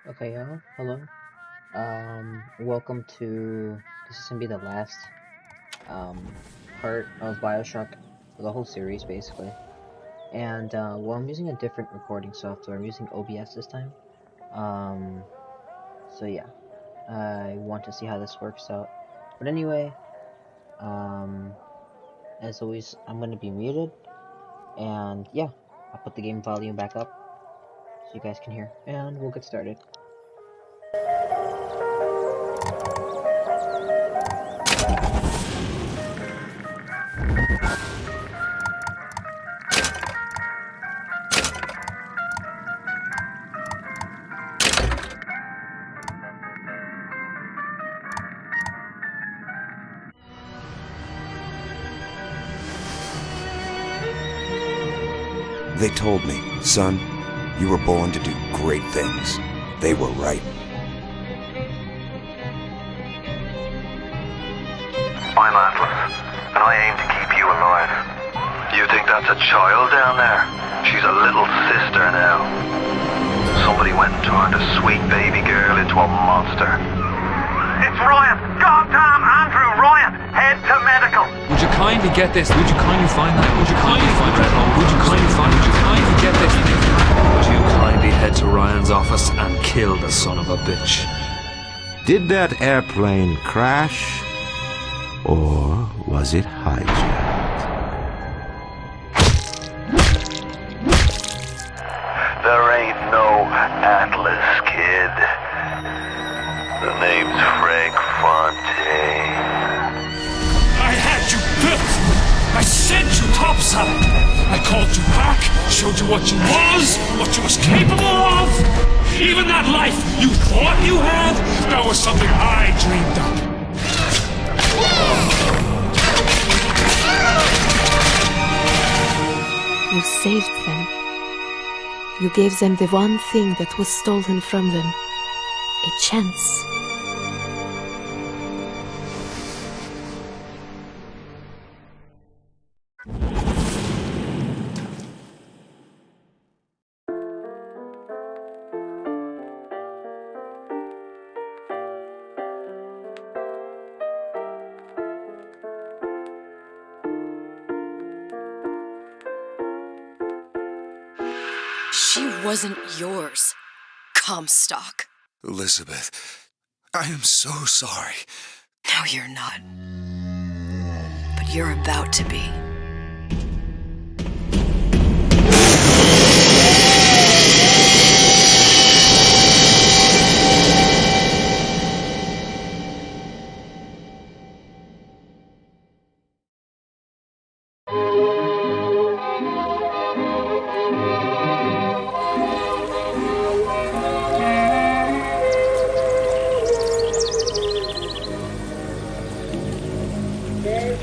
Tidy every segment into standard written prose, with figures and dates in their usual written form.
Okay, y'all. Hello. Welcome to. This is gonna be the last part of Bioshock for the whole series, basically. And well, I'm using a different recording software. I'm using OBS this time. Um, so yeah, I want to see how this works out. But anyway, as always, I'm gonna be muted. And yeah, I'll put the game volume back up so you guys can hear, and we'll get started. They told me, son, you were born to do great things. They were right. I'm Atlas, and I aim to keep you alive. You think that's a child down there? She's a little sister now. Somebody went and turned a sweet baby girl into a monster. It's Ryan! Goddamn Andrew Ryan! Head to medical! Would you kindly get this? Would you kindly find that? Would you kindly find that? Would you kindly find? Would you kindly get this? Would you kindly head to Ryan's office and kill the son of a bitch? Did that airplane crash? Or was it hijacked? There ain't no Atlas, kid. The name's Frank Fontaine. I had you built! I sent you topside! I called you back, showed you what you was capable of! Even that life you thought you had, that was something I dreamed up. You saved them. You gave them the one thing that was stolen from them. A chance. She wasn't yours, Comstock. Elizabeth, I am so sorry. No, you're not. But you're about to be.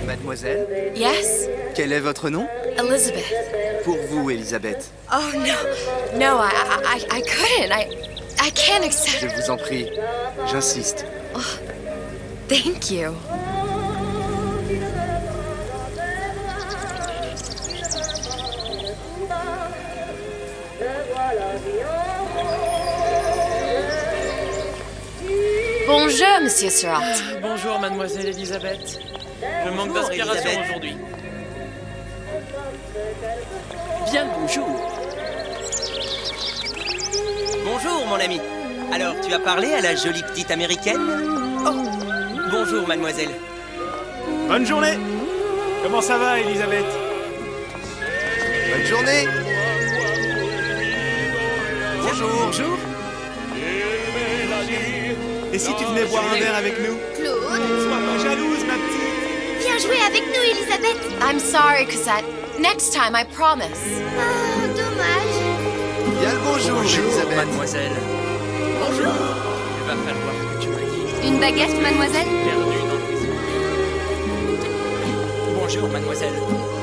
Mademoiselle, Yes? quel est votre nom? Elizabeth. Pour vous, Elisabeth. Oh, no. No, I couldn't. I can't accept. Je vous en prie, j'insiste. Thank you. Bonjour, Monsieur Surratt. Bonjour, mademoiselle Elisabeth. Je manque d'inspiration aujourd'hui. Bien le bonjour. Bonjour, mon ami. Alors, tu as parlé à la jolie petite américaine? Oh, bonjour, mademoiselle. Bonne journée. Comment ça va, Elisabeth? Bonne journée. Bonjour. Bonjour. Et si tu venais boire un verre avec nous? Claude, Sois pas jalouse, ma petite. viens jouer avec nous, Elisabeth. I'm sorry, Cosette. Next time, I promise. Oh, dommage. Bien le bonjour, Elisabeth. Mademoiselle. Bonjour. Il va falloir que tu me guides. Une baguette, mademoiselle? Bienvenue dans le cuisine. Bonjour, mademoiselle.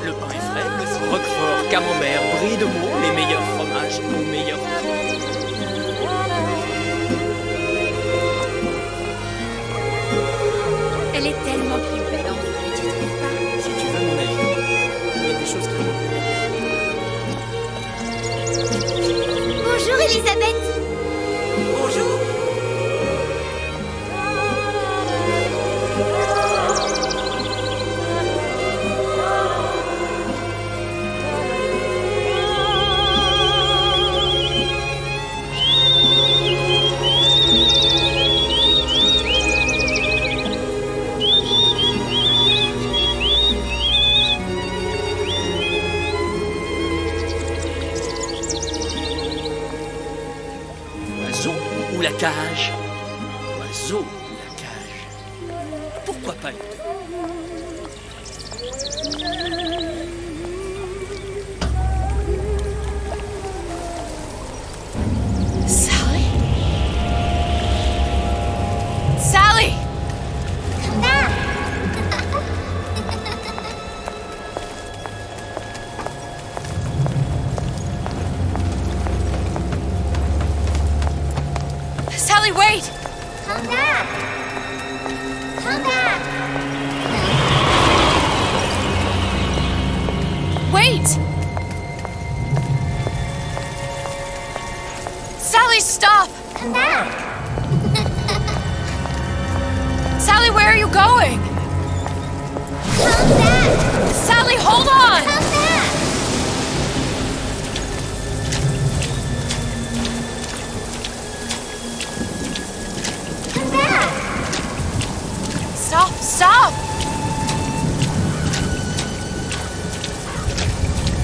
Le pain est frais, roquefort, camembert, brie de Meaux, les meilleurs fromages au meilleur prix. Elle est tellement plus belle en vrai, tu trouves pas? Si tu veux mon avis, il y a des choses qui vont plus belles. Bonjour, Elisabeth. Bonjour. ou la cage? L'oiseau ou la cage? Pourquoi pas les deux? Sally? Sally! Come back! Sally, wait! Come back! Come back! Wait! Sally, stop! Come back! Sally, where are you going? Come back! Sally, hold on! Come back! Come back! Stop, stop!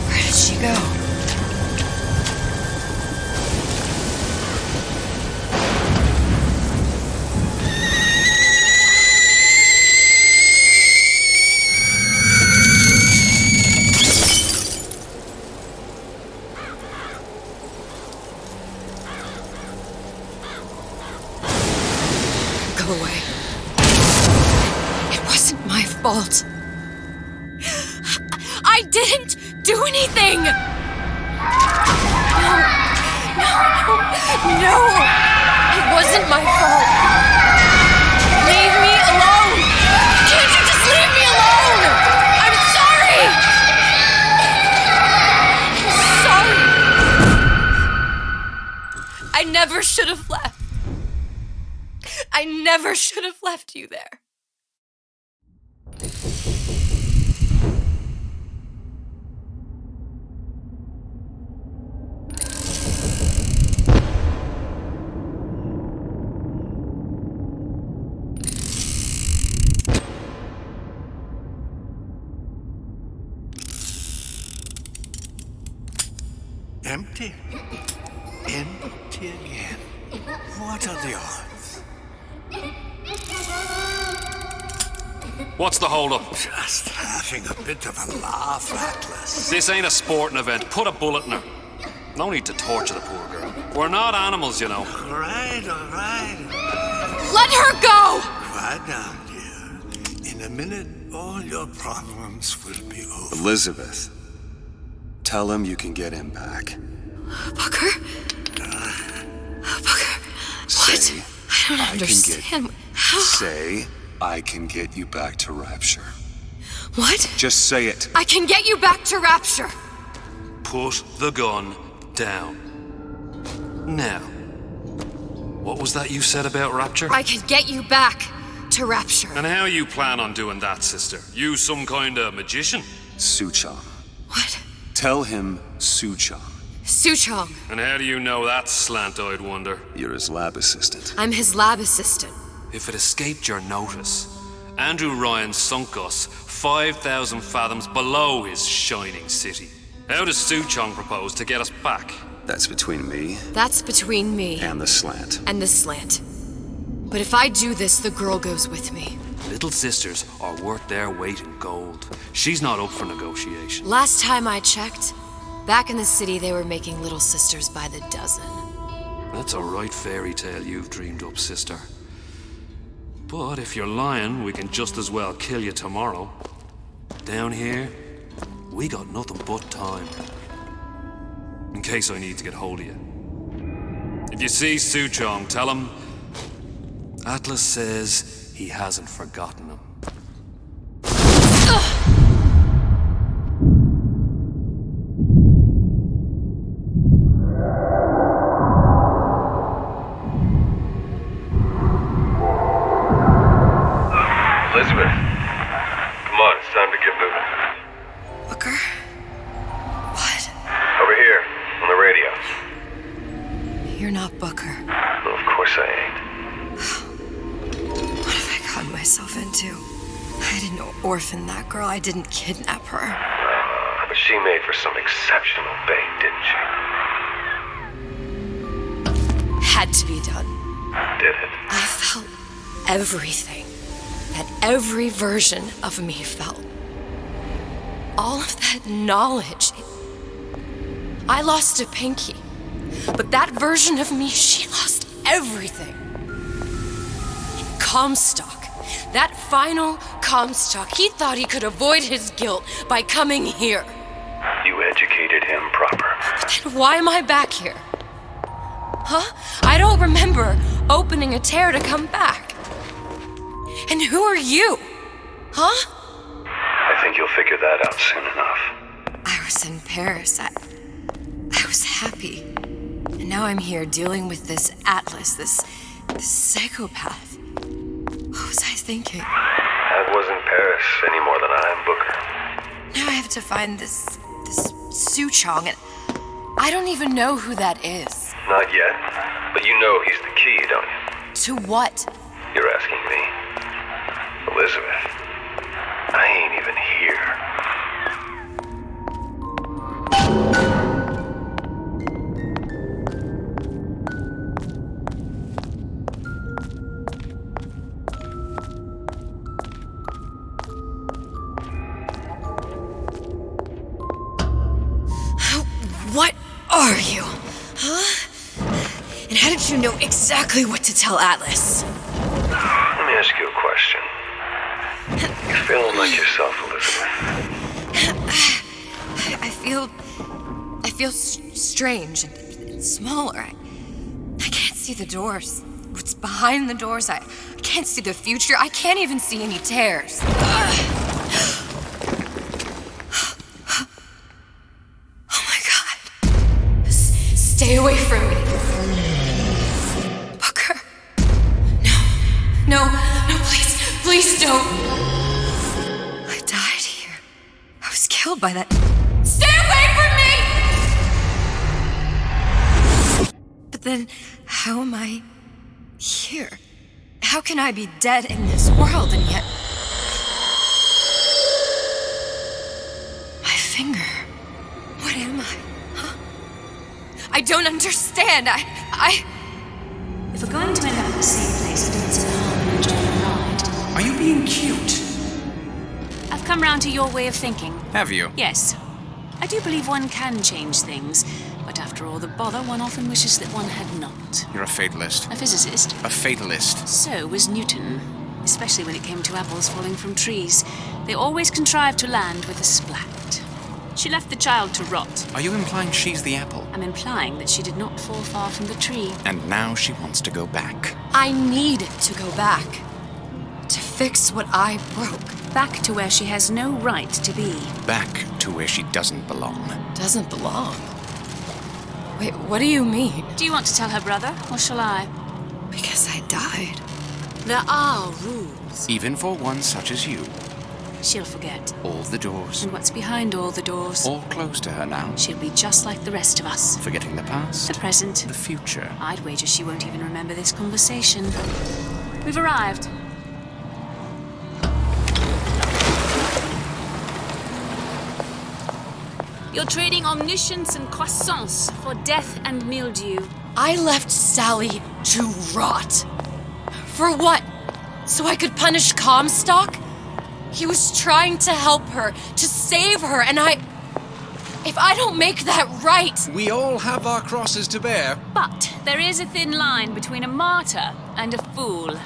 Where did she go? Go away. It wasn't my fault. I didn't do anything! No! It wasn't my fault! Leave me alone! Can't you just leave me alone? I'm sorry! I'm sorry! I never should have left. I never should have left you there. Empty? Empty again. What are the odds? What's the hold-up? Just having a bit of a laugh, Atlas. This ain't a sporting event. Put a bullet in her. No need to torture the poor girl. We're not animals, you know. All right. Let her go! Quiet down, dear. In a minute, all your problems will be over. Elizabeth, tell him you can get him back. Booker? Booker? Say, What? I don't understand. How? Say, I can get you back to Rapture. What? Just say it. I can get you back to Rapture. Put the gun down. Now, what was that you said about Rapture? I can get you back to Rapture. And how you plan on doing that, sister? You some kind of magician? Suchong. What? Tell him Suchong. Suchong. And how do you know that, slant-eyed wonder? You're his lab assistant. I'm his lab assistant. If it escaped your notice, Andrew Ryan sunk us 5,000 fathoms below his shining city. How does Suchong propose to get us back? That's between me That's between me and the slant. and the slant. But if I do this, the girl goes with me. Little sisters are worth their weight in gold. She's not up for negotiation. Last time I checked, back in the city they were making little sisters by the dozen. That's a right fairy tale you've dreamed up, sister. But if you're lying, we can just as well kill you tomorrow. Down here, we got nothing but time. In case I need to get hold of you. If you see Suchong, tell him Atlas says he hasn't forgotten him. Elizabeth, come on, it's time to get moving. Booker? What? Over here, on the radio. You're not Booker. Well, of course I ain't. What have I gotten myself into? I didn't orphan that girl. I didn't kidnap her. But she made for some exceptional bait, didn't she? Had to be done. did it. I felt everything that every version of me felt. All of that knowledge. I lost a pinky, but that version of me, she lost everything. Comstock, that final Comstock, he thought he could avoid his guilt by coming here. You educated him proper. But then why am I back here? Huh? I don't remember opening a tear to come back. And who are you? Huh? I think you'll figure that out soon enough. I was in Paris. I was happy. And now I'm here dealing with this Atlas, this psychopath. What was I thinking? That wasn't Paris any more than I am Booker. Now I have to find this Suchong, and I don't even know who that is. Not yet, but you know he's the key, don't you? To what? You're asking me. Elizabeth, I ain't even here. What are you? Huh? And how did you know exactly what to tell Atlas? Let me ask you a question. You feeling like yourself, Elizabeth? I feel strange and smaller. I can't see the doors. What's behind the doors? I can't see the future. I can't even see any tears. Stay away from me. Booker. No, please don't. I died here. I was killed by that. Stay away from me! But then, how am I here? How can I be dead in this world and yet... My finger. What am I? I don't understand. If we're going to end up at the same place, it means harm and enjoy the ride. Are you being cute? I've come round to your way of thinking. Have you? Yes. I do believe one can change things, but after all the bother, one often wishes that one had not. You're a fatalist. A physicist? A fatalist. So was Newton, especially when it came to apples falling from trees. They always contrived to land with a splat. She left the child to rot. Are you implying she's the apple? I'm implying that she did not fall far from the tree. And now she wants to go back. I need to go back. To fix what I broke. Back to where she has no right to be. Back to where she doesn't belong. Doesn't belong? Wait, what do you mean? Do you want to tell her brother, or shall I? Because I died. There are rules. Even for one such as you. She'll forget. All the doors. And what's behind all the doors? All closed to her now. She'll be just like the rest of us. Forgetting the past. The present. The future. I'd wager she won't even remember this conversation. We've arrived. You're trading omniscience and croissants for death and mildew. I left Sally to rot. For what? So I could punish Comstock? He was trying to help her, to save her, and if I don't make that right... We all have our crosses to bear. But there is a thin line between a martyr and a fool.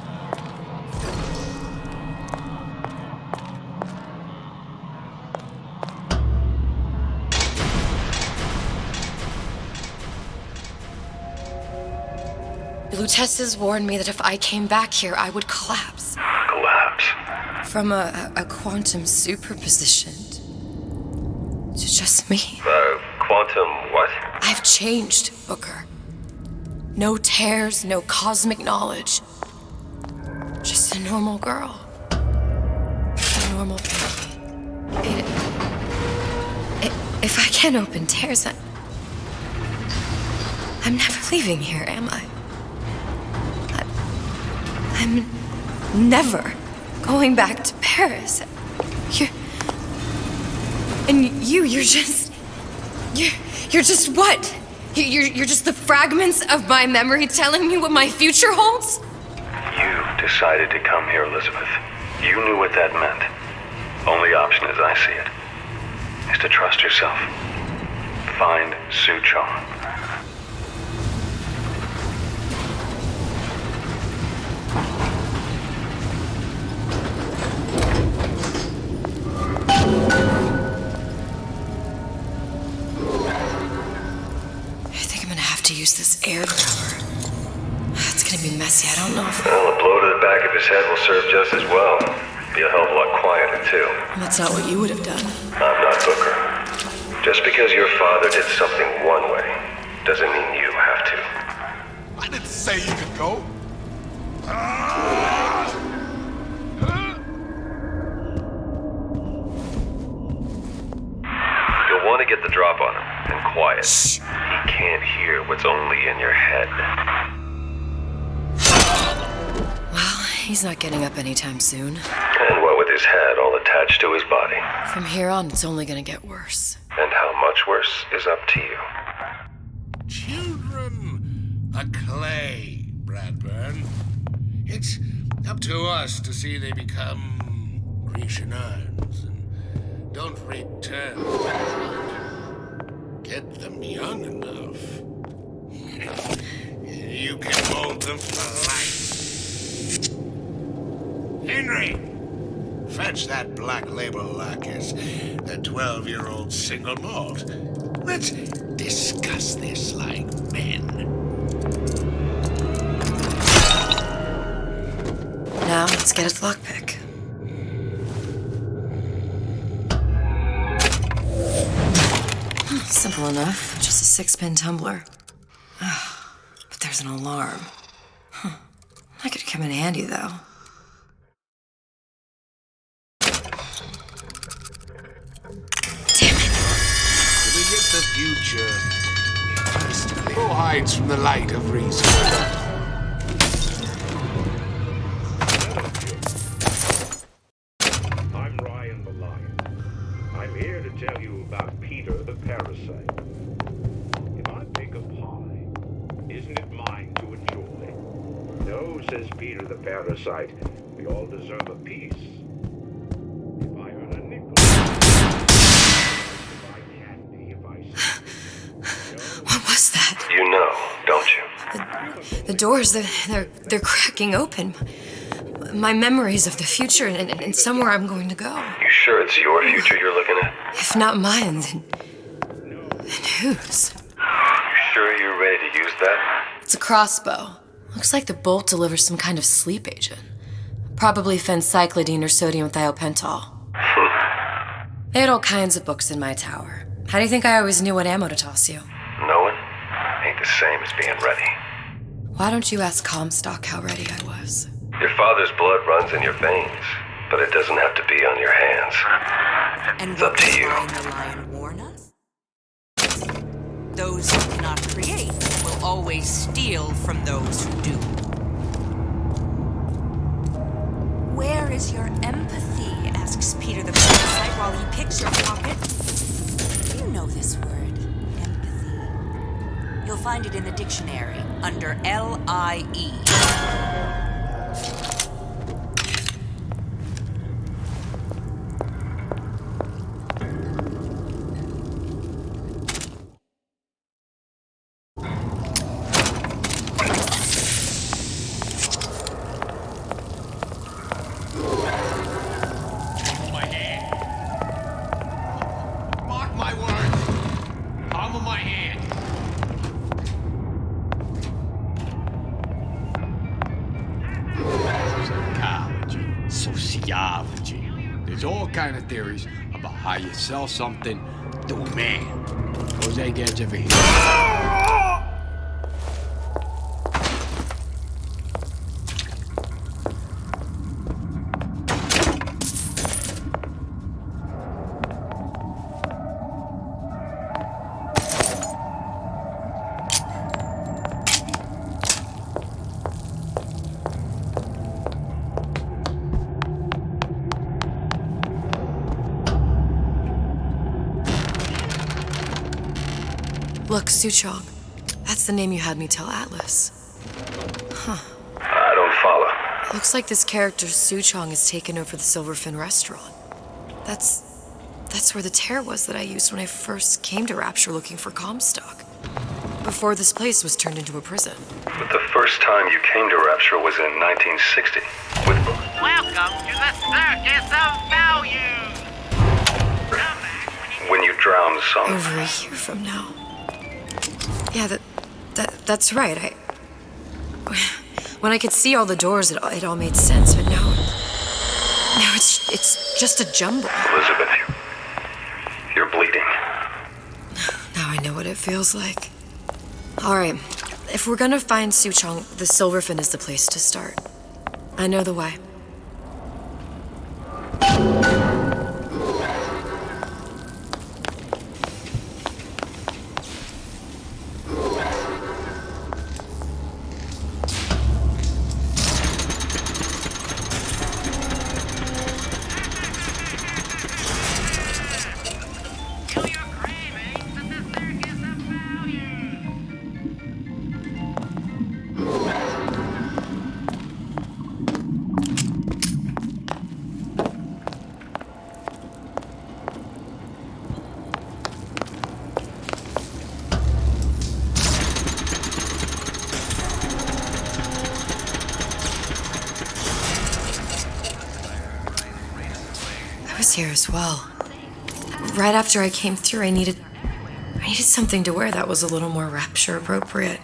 Lutesses warned me that if I came back here, I would collapse. Collapse? From a quantum superposition to just me. Quantum what? I've changed, Booker. No tears, no cosmic knowledge. Just a normal girl. A normal baby. If I can't open tears, I'm never leaving here, am I? I'm never going back to Paris. You're just what? You're just the fragments of my memory telling me what my future holds? You decided to come here, Elizabeth. You knew what that meant. Only option, as I see it, is to trust yourself. Find Suchong. I think I'm gonna have to use this air grabber. It's gonna be messy. I don't know if... Well, a blow to the back of his head will serve just as well. Be a hell of a lot quieter, too. That's not what you would have done. I'm not Booker. Just because your father did something one way, doesn't mean you have to. I didn't say you could go. You'll want to get the drop on him, and quiet. He can't hear what's only in your head. Well, he's not getting up anytime soon. And what with his head all attached to his body. From here on, it's only gonna get worse. And how much worse is up to you. Children are clay, Bradburn. It's up to us to see they become Grecian urns and don't return. Get them young enough. You can mold them for life. Henry! Fetch that black label lacquers, the 12-year-old single malt. Let's discuss this like men. Now, let's get its lockpick. Simple enough. Just a 6-pin tumbler. But there's an alarm. That could come in handy, though. To get the future, who hides from the light of reason? I'm Ryan the Lion. I'm here to tell you about Peter the Parasite. If I bake a pie, isn't it mine to enjoy? No, says Peter the Parasite. We all deserve a piece. If I earn a nickel, if I candy, if I... What was that? You know, don't you? The doors, they're cracking open. My memories of the future and somewhere I'm going to go. You sure it's your future you're looking at? If not mine, then whose? You sure you're ready to use that? It's a crossbow. Looks like the bolt delivers some kind of sleep agent. Probably phencyclidine or sodium thiopental. They had all kinds of books in my tower. How do you think I always knew what ammo to toss you? Knowing ain't the same as being ready. Why don't you ask Comstock how ready I was? Your father's blood runs in your veins, but it doesn't have to be on your hands. And It's up to you. Ryan the Lion warn us? Those who cannot create will always steal from those who do. Where is your empathy? Asks Peter the Parasite while he picks your pocket. You know this word, empathy. You'll find it in the dictionary under L-I-E. Mark my words. Palm of my hand. Psychology, sociology. There's all kind of theories about how you sell something to a man. Those eggheads over here. Look, Suchong. That's the name you had me tell Atlas. Huh. I don't follow. Looks like this character, Su Chong, has taken over the Silverfin restaurant. That's where the tear was that I used when I first came to Rapture looking for Comstock. Before this place was turned into a prison. But the first time you came to Rapture was in 1960. Welcome to the Circus of Values! When you drowned some. Over a year from now. Yeah, that's right. When I could see all the doors, it all made sense, but now it's just a jumble. Elizabeth, you're bleeding. Now I know what it feels like. All right, if we're gonna find Su Chong, the Silverfin is the place to start. I know the way. I was here as well. Right after I came through, I needed something to wear that was a little more Rapture appropriate.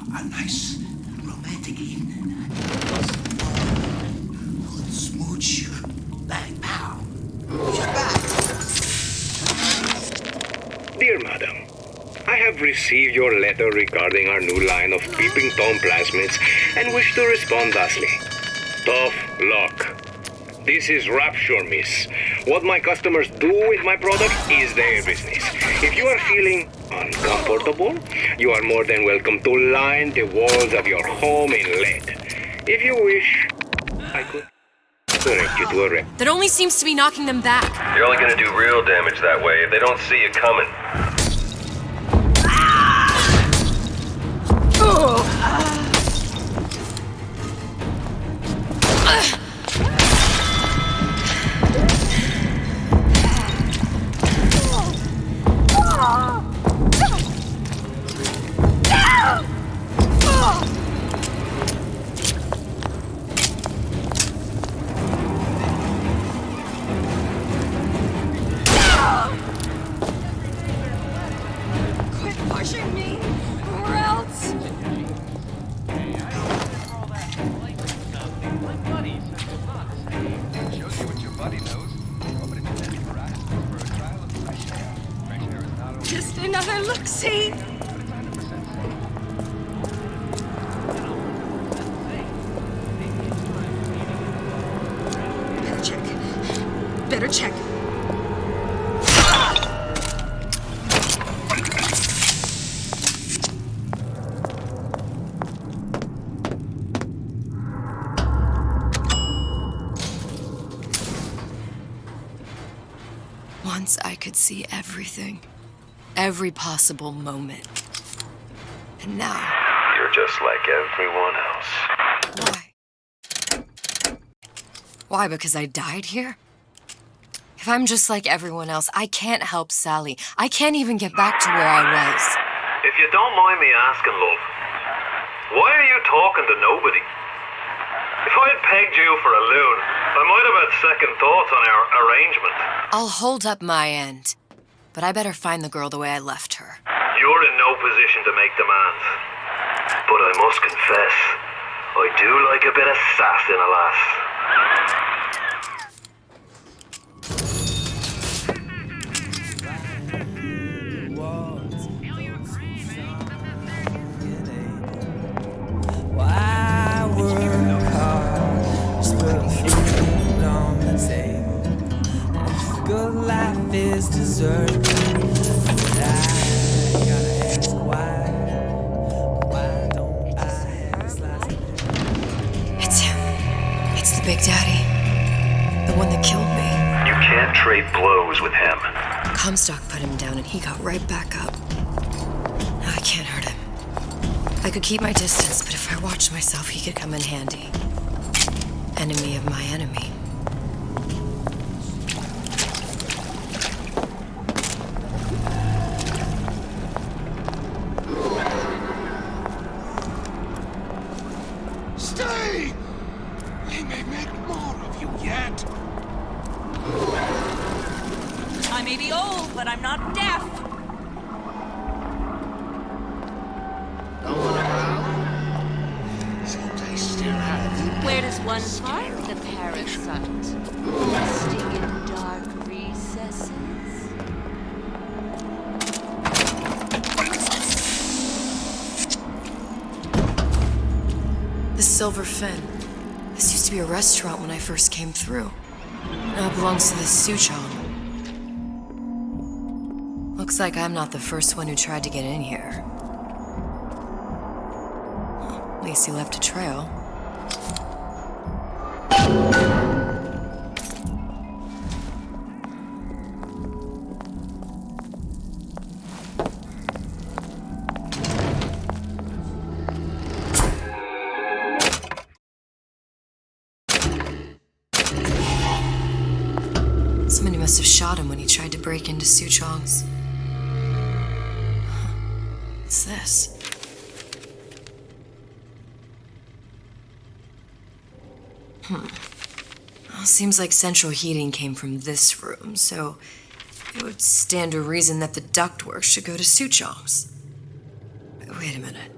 A nice romantic evening. I'll smooch you like pow. She's back. Dear Madam, I have received your letter regarding our new line of peeping Tom plasmids and wish to respond thusly. Tough luck. This is Rapture, miss. What my customers do with my product is their business. If you are feeling uncomfortable, you are more than welcome to line the walls of your home in lead. If you wish, I could direct you to a rep. That only seems to be knocking them back. You're only gonna do real damage that way if they don't see you coming. Quit pushing me, or else. Just another look-see. Better check. Better check. Once I could see everything. Every possible moment. And now... You're just like everyone else. Why, because I died here? If I'm just like everyone else, I can't help Sally. I can't even get back to where I was. If you don't mind me asking, love, why are you talking to nobody? If I had pegged you for a loon, I might have had second thoughts on our arrangement. I'll hold up my end. but I better find the girl the way I left her. You're in no position to make demands. But I must confess, I do like a bit of sass in a lass. Why work hard? Just put food on the table. If good life is dessert, I gotta ask why. Why don't I have a slice of it? It's him. It's the Big Daddy. The one that killed me. You can't trade blows with him. Comstock put him down and he got right back up. Now I can't hurt him. I could keep my distance, but if I watched myself, he could come in handy. Enemy of my enemy. Stay! He may make more of you yet. I may be old, but I'm not deaf. Where does one find the parasite? Nesting in dark recesses? The Silver Fin. This used to be a restaurant when I first came through. Now it belongs to the Suchong. Looks like I'm not the first one who tried to get in here. Well, at least he left a trail. Somebody must have shot him when he tried to break into Suchong's. What's this? Well, seems like central heating came from this room, so it would stand to reason that the ductwork should go to Suchong's. Wait a minute.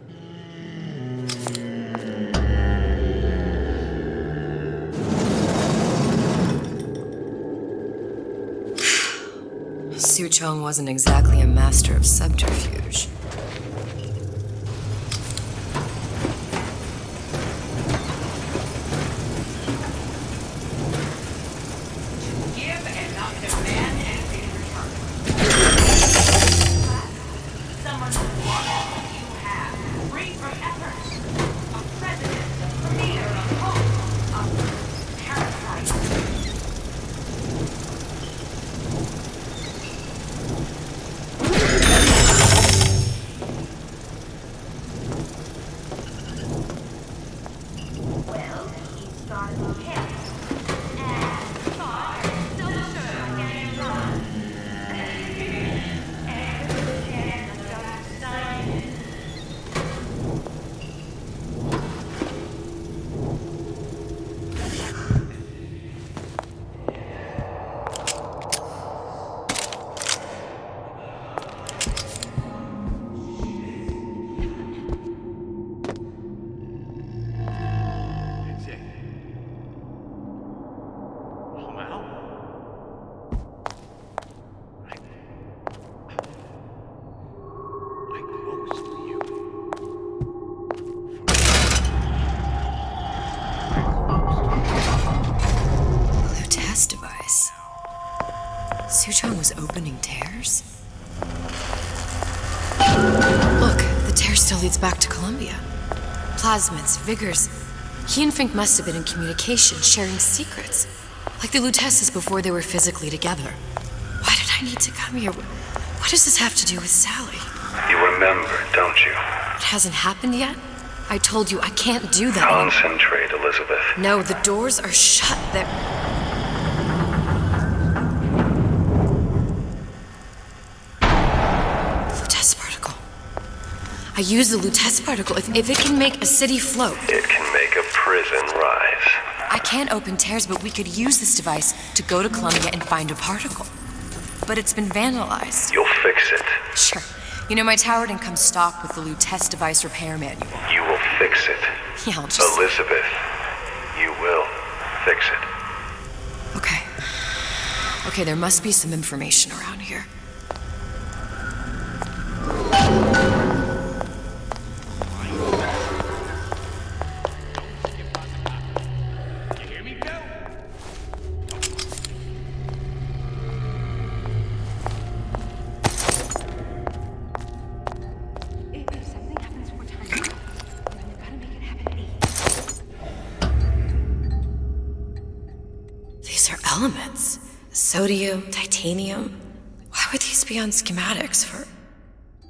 Suchong wasn't exactly a master of subterfuge. Give and not demand anything in return. Someone who wants what you have, free from effort. A president, the premier of hope, a parasite. Suchong was opening tears? Look, the tear still leads back to Columbia. Plasmids, vigors. He and Fink must have been in communication, sharing secrets. Like the Lutesses before they were physically together. Why did I need to come here? What does this have to do with Sally? You remember, don't you? It hasn't happened yet? I told you I can't do that. Concentrate, Elizabeth. No, the doors are shut. They're... Lutece particle. I use the Lutece particle. If it can make a city float. It can make a prison rise. I can't open tears, but we could use this device to go to Columbia and find a particle. but it's been vandalized. You'll fix it. Sure. You know, my tower didn't come stocked with the Lu test device repair manual. You will fix it. Yeah, I'll just... Elizabeth, you will fix it. Okay. Okay, there must be some information around here. These are elements. Sodium, titanium. Why would these be on schematics for...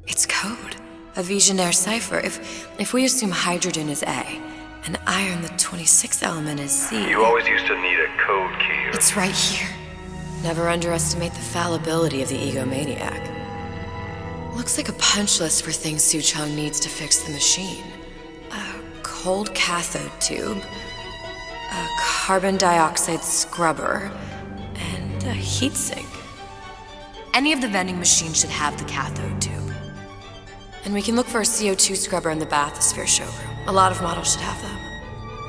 It's code. A Visionaire cipher. If we assume hydrogen is A, and iron, the 26th element, is C... You always used to need a code key. It's right here. Never underestimate the fallibility of the egomaniac. Looks like a punch list for things Suchong needs to fix the machine. A cold cathode tube, a carbon dioxide scrubber, and a heatsink. Any of the vending machines should have the cathode tube. And we can look for a CO2 scrubber in the bathysphere showroom. A lot of models should have them.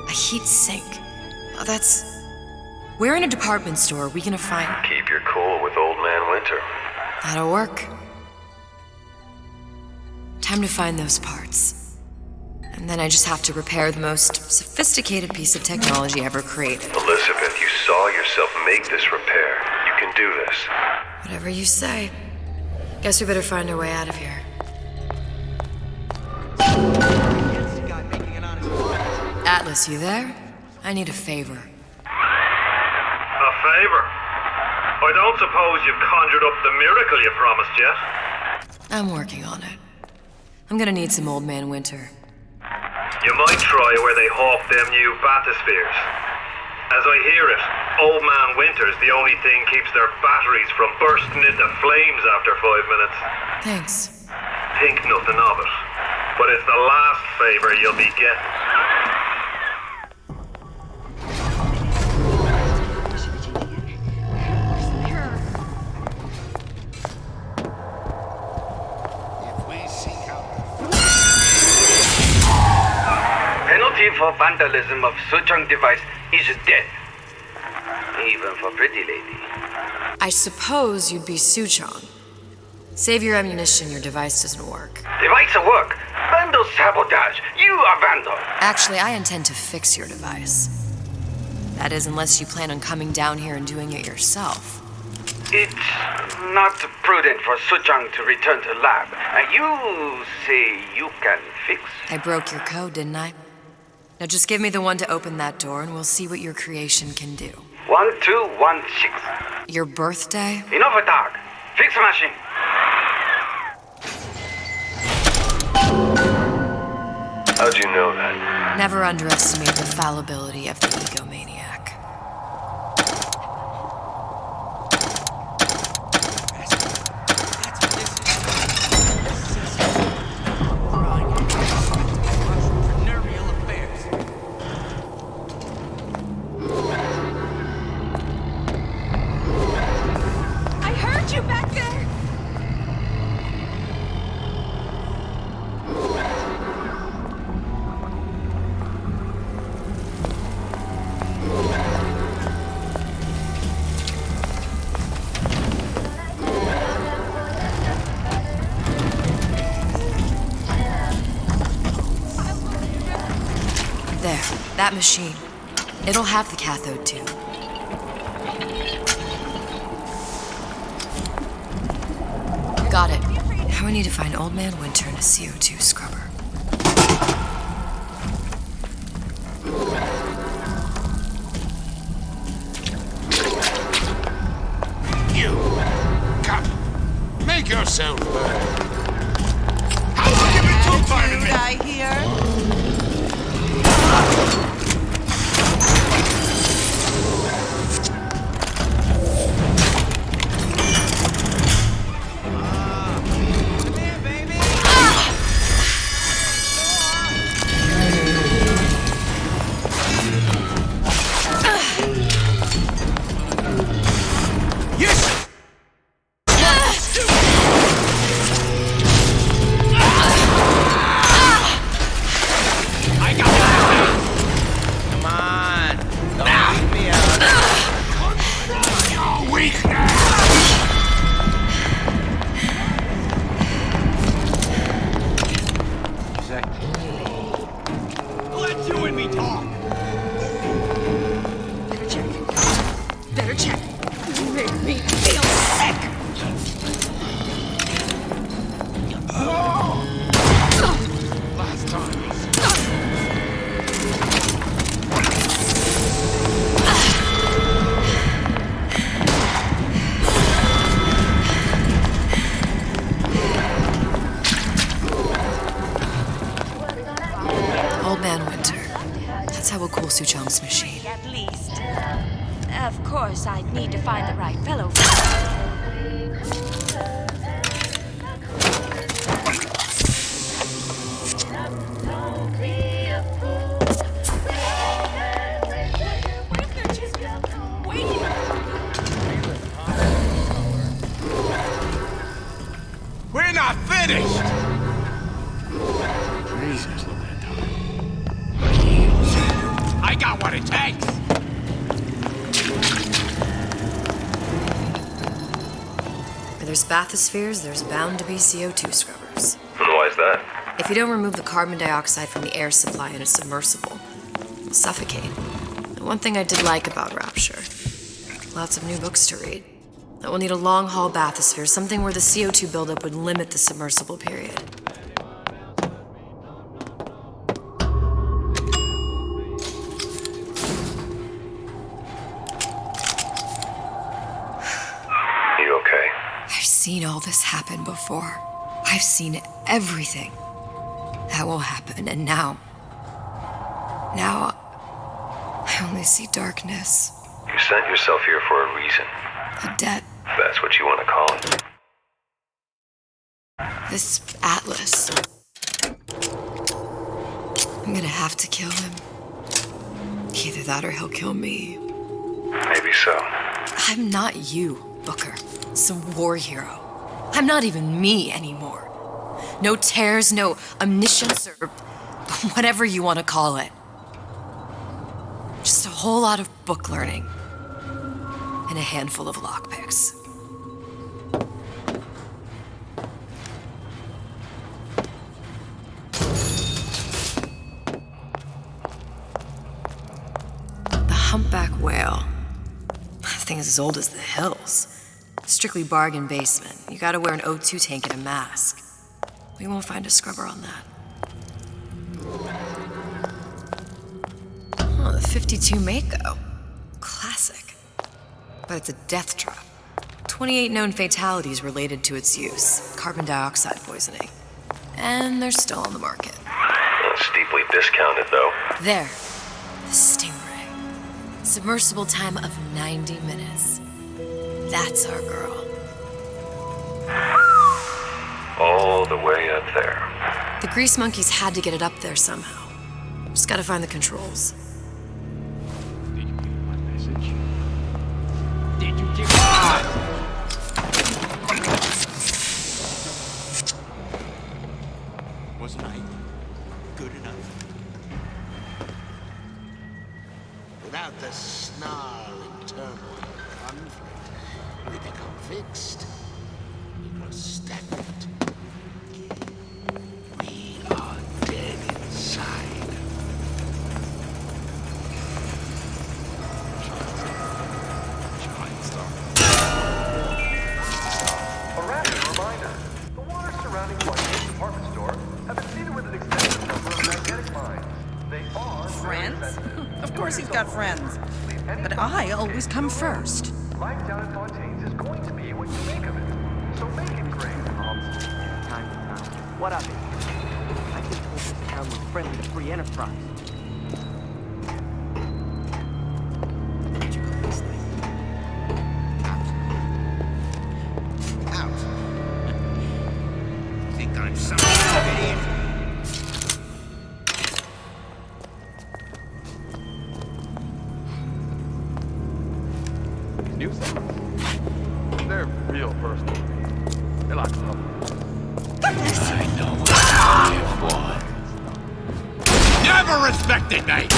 A heatsink. Oh, that's... Where in a department store are we gonna find... Keep your cool with Old Man Winter. That'll work. Time to find those parts. And then I just have to repair the most sophisticated piece of technology ever created. Elizabeth, you saw yourself make this repair. You can do this. Whatever you say. Guess we better find our way out of here. Atlas, you there? I need a favor. A favor? I don't suppose you've conjured up the miracle you promised yet? I'm working on it. I'm gonna need some Old Man Winter. You might try where they hawk them new bathyspheres. As I hear it, Old Man Winter's the only thing keeps their batteries from bursting into flames after 5 minutes. Thanks. Think nothing of it. But it's the last favor you'll be getting. Penalty for vandalism of Suchong device is death. Even for pretty lady. I suppose you'd be Suchong. Save your ammunition, your device doesn't work. Device work. Vandal sabotage. You are vandal. Actually, I intend to fix your device. That is, unless you plan on coming down here and doing it yourself. It's not prudent for Suchong to return to lab. You say you can fix? I broke your code, didn't I? Now just give me the one to open that door and we'll see what your creation can do. 1216. Your birthday? Enough talk. Fix machine. How'd you know that? Never underestimate the fallibility of the egomaniac. I heard you back there! There, that machine. It'll have the cathode tube. Got it. Now I need to find Old Man Winter and a CO2 scrubber. You! Come! Make yourself heard! How long have you took finding me? I hear? inventor. That's how we'll cool Suchong's machine. At least. Of course, I'd need to find the right fellow for that. We're not finished! Jesus, I got what it takes! Where there's bathyspheres, there's bound to be CO2 scrubbers. Why is that? If you don't remove the carbon dioxide from the air supply in a submersible, you'll suffocate. And one thing I did like about Rapture, lots of new books to read. That will need a long-haul bathysphere, something where the CO2 buildup would limit the submersible period. You okay? I've seen all this happen before. I've seen everything that will happen, and now I only see darkness. You sent yourself here for a reason. A debt. That's what you want to call it. This Atlas. I'm gonna have to kill him. Either that or he'll kill me. Maybe so. I'm not you, Booker. Some war hero. I'm not even me anymore. No tears, no omniscience, or whatever you want to call it. Just a whole lot of book learning. And a handful of lockpicks. The humpback whale. That thing is as old as the hills. Strictly bargain basement. You gotta wear an O2 tank and a mask. We won't find a scrubber on that. Oh, the 52 Mako. Classic. But it's a death trap. 28 known fatalities related to its use. Carbon dioxide poisoning. And they're still on the market. Steeply discounted, though. There. The Stingray. Submersible time of 90 minutes. That's our girl. All the way up there. The grease monkeys had to get it up there somehow. Just gotta find the controls. Did you get Wasn't I good enough? Without the snarl and turmoil of conflict, we become fixed. We grow stagnant. We are dead inside. A rapid reminder. The waters surrounding White's department store have been seeded with an extensive number of magnetic mines. They are Friends? Of course he's got friends. But I always come first. Life down at Fontaine's is going to be what you make of it. So make it great. What of it? I just hope this town was friendly to free enterprise. Think I'm some idiot? New things. They're real personal. They're like trouble. I know what I want. Never respected me!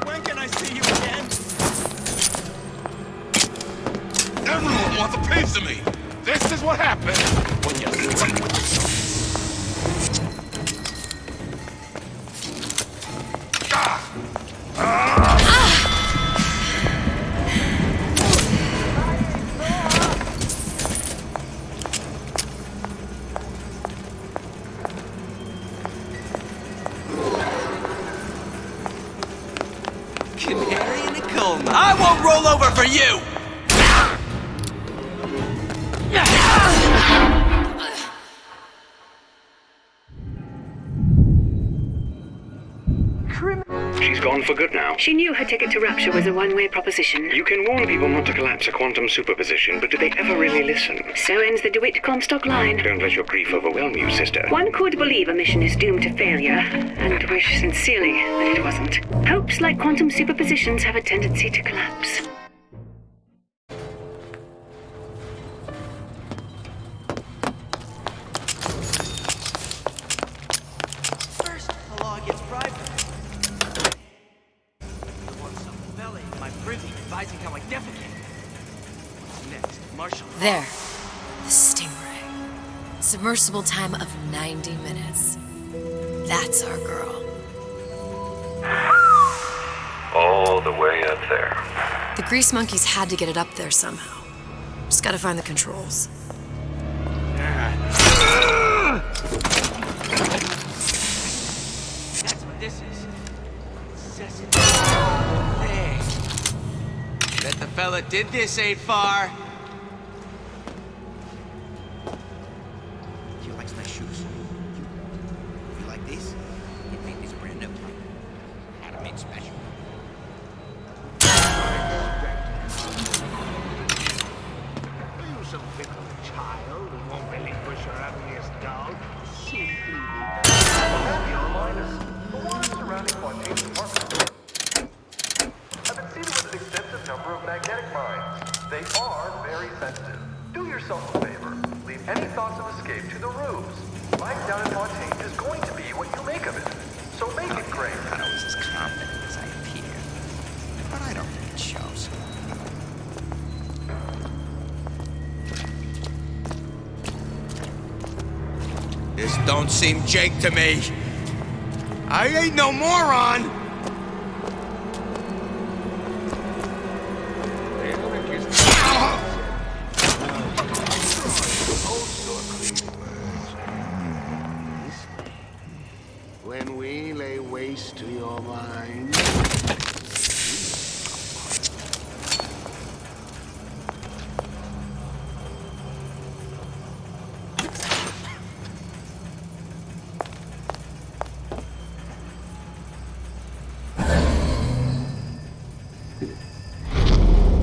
When can I see you again? Everyone wants a piece of me! This is what happens when you fuck with yourself. I won't roll over for you! She's gone for good now. She knew her ticket to Rapture was a one-way proposition. You can warn people not to collapse a quantum superposition, but do they ever really listen? So ends the DeWitt Comstock line. Don't let your grief overwhelm you, sister. One could believe a mission is doomed to failure, and wish sincerely that it wasn't. Hopes like quantum superpositions have a tendency to collapse. First, the law gets private. I want some belly in my privy advising how I defecate. What's next? Marshall. There. The Stingray. Submersible time of 90 minutes. That's our girl. All the way up there. The Grease Monkeys had to get it up there somehow. Just gotta find the controls. That's what this is. Hey. Bet the fella did this ain't far. He likes my shoes. You like these? He made these brand new. Had them made special. Are you some fickle child who won't relinquish her ugliest dog? Simply The water surrounding Quantine's apartment have been seeded with an extensive number of magnetic mines. They are very sensitive. Do yourself a favor. Leave any thoughts of escape to the roofs. Life down in Fontaine is going to be what you make of it. So make it great. I was as confident as I appear. But I don't think it shows. This don't seem Jake to me. I ain't no moron. When we lay waste to your mind.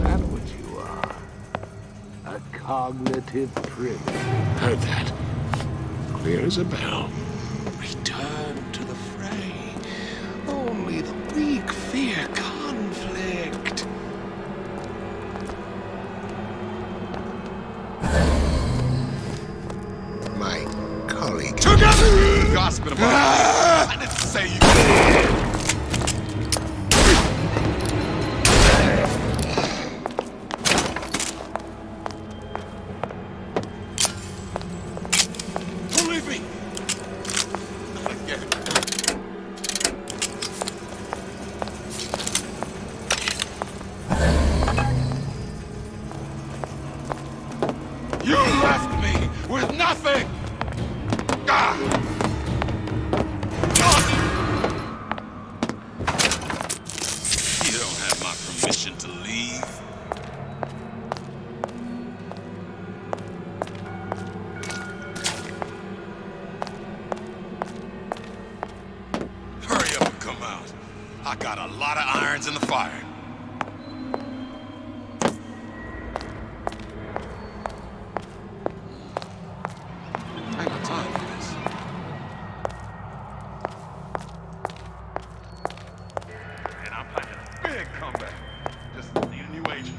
That's what you are. A cognitive prick. Heard that. Clear as a bell. Return to the fray. Only the weak fear conflict. My colleague. Together! Gossiping about it. I didn't say you could. Don't leave me. Not again. You left me with nothing. Ah! You don't have my permission to leave. Hurry up and come out. I got a lot of irons in the fire. I ain't got time for this. And I'm planning a big comeback. Just need a new agent.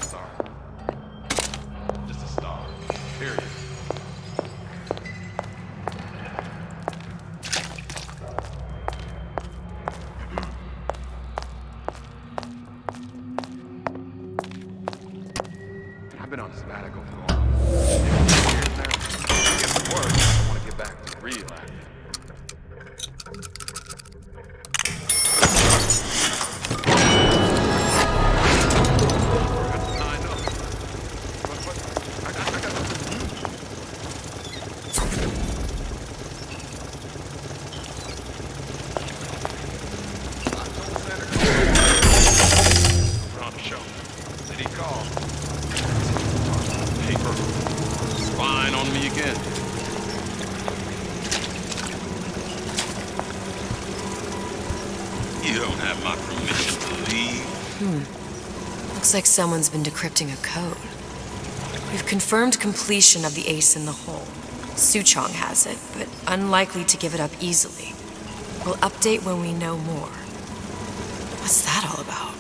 Star. Just a star. Period. I've been on a sabbatical for long. Years now. I get to work. I want to get back to the real acting. You don't have my permission to leave. Looks like someone's been decrypting a code. We've confirmed completion of the ace in the hole. Suchong has it, but unlikely to give it up easily. We'll update when we know more. What's that all about?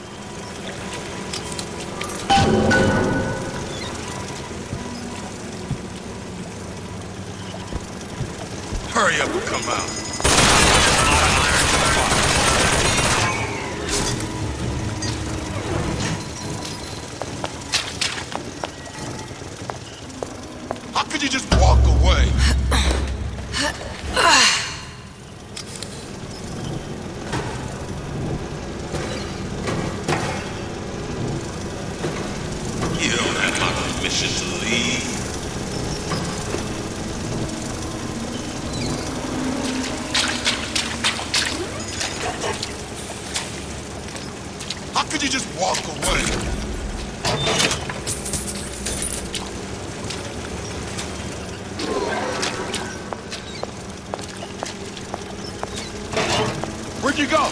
Hurry up and come out. How could you just walk away? You don't have my permission to leave. How could you just walk away? Where'd you go?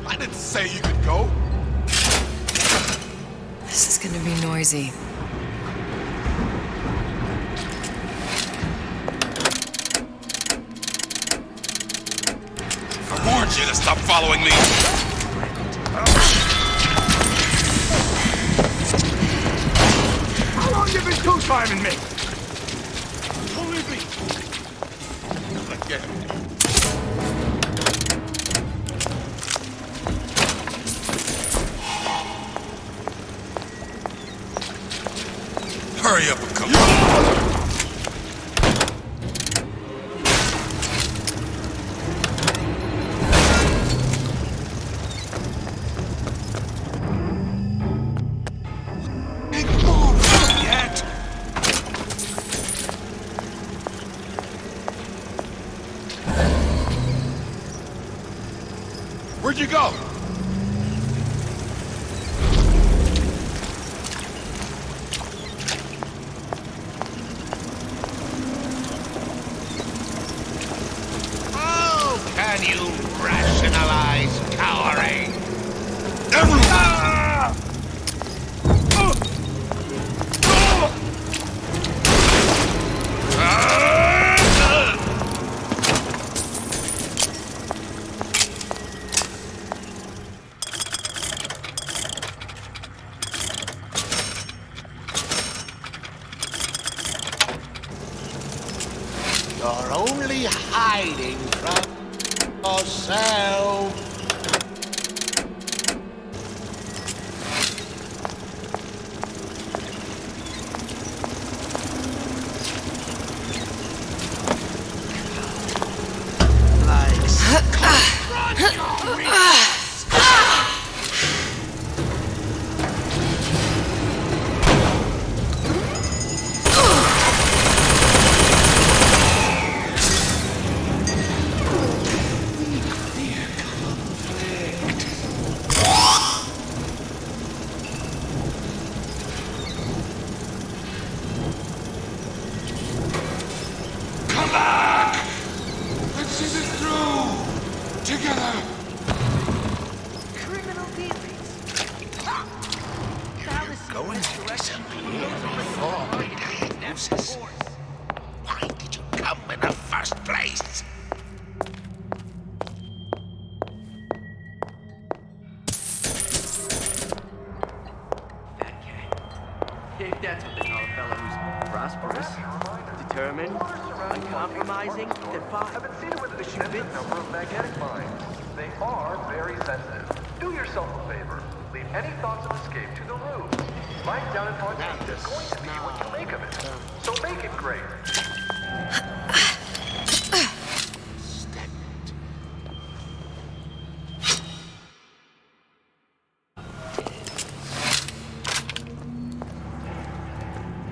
I didn't say you could go. This is gonna be noisy. I warned you to stop following me. How long you been two-timing me? Don't leave me. Again. Hurry up and come on. Where'd you go? How can you rationalize cowering? You're only hiding from yourself. Come back! Let's see this through! Together! Criminal dealings. You're going to disappear before it happens. Why did you come in the first place? That cat. If that's what they call a fellow who's prosperous, determined, uncompromising, then fine. I've been seated with an extensive number of magnetic mines. They are very sensitive. Do yourself a favor. Leave any thoughts of escape to the rooms. Life down in Argentina is going to be what you make of it. So make it great.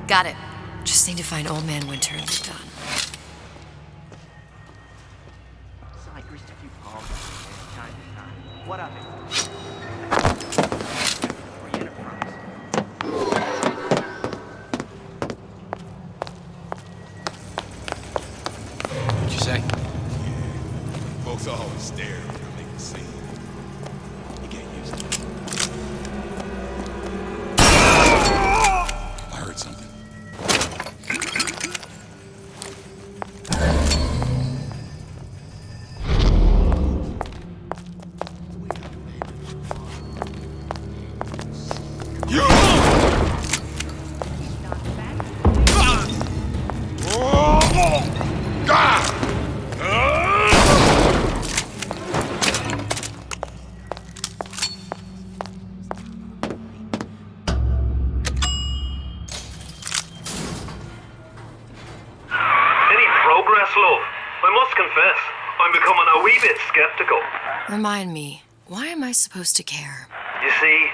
Got it. Just need to find Old Man Winter and be done. So I greased a few palms from time to time. What of it? Remind me, why am I supposed to care? You see,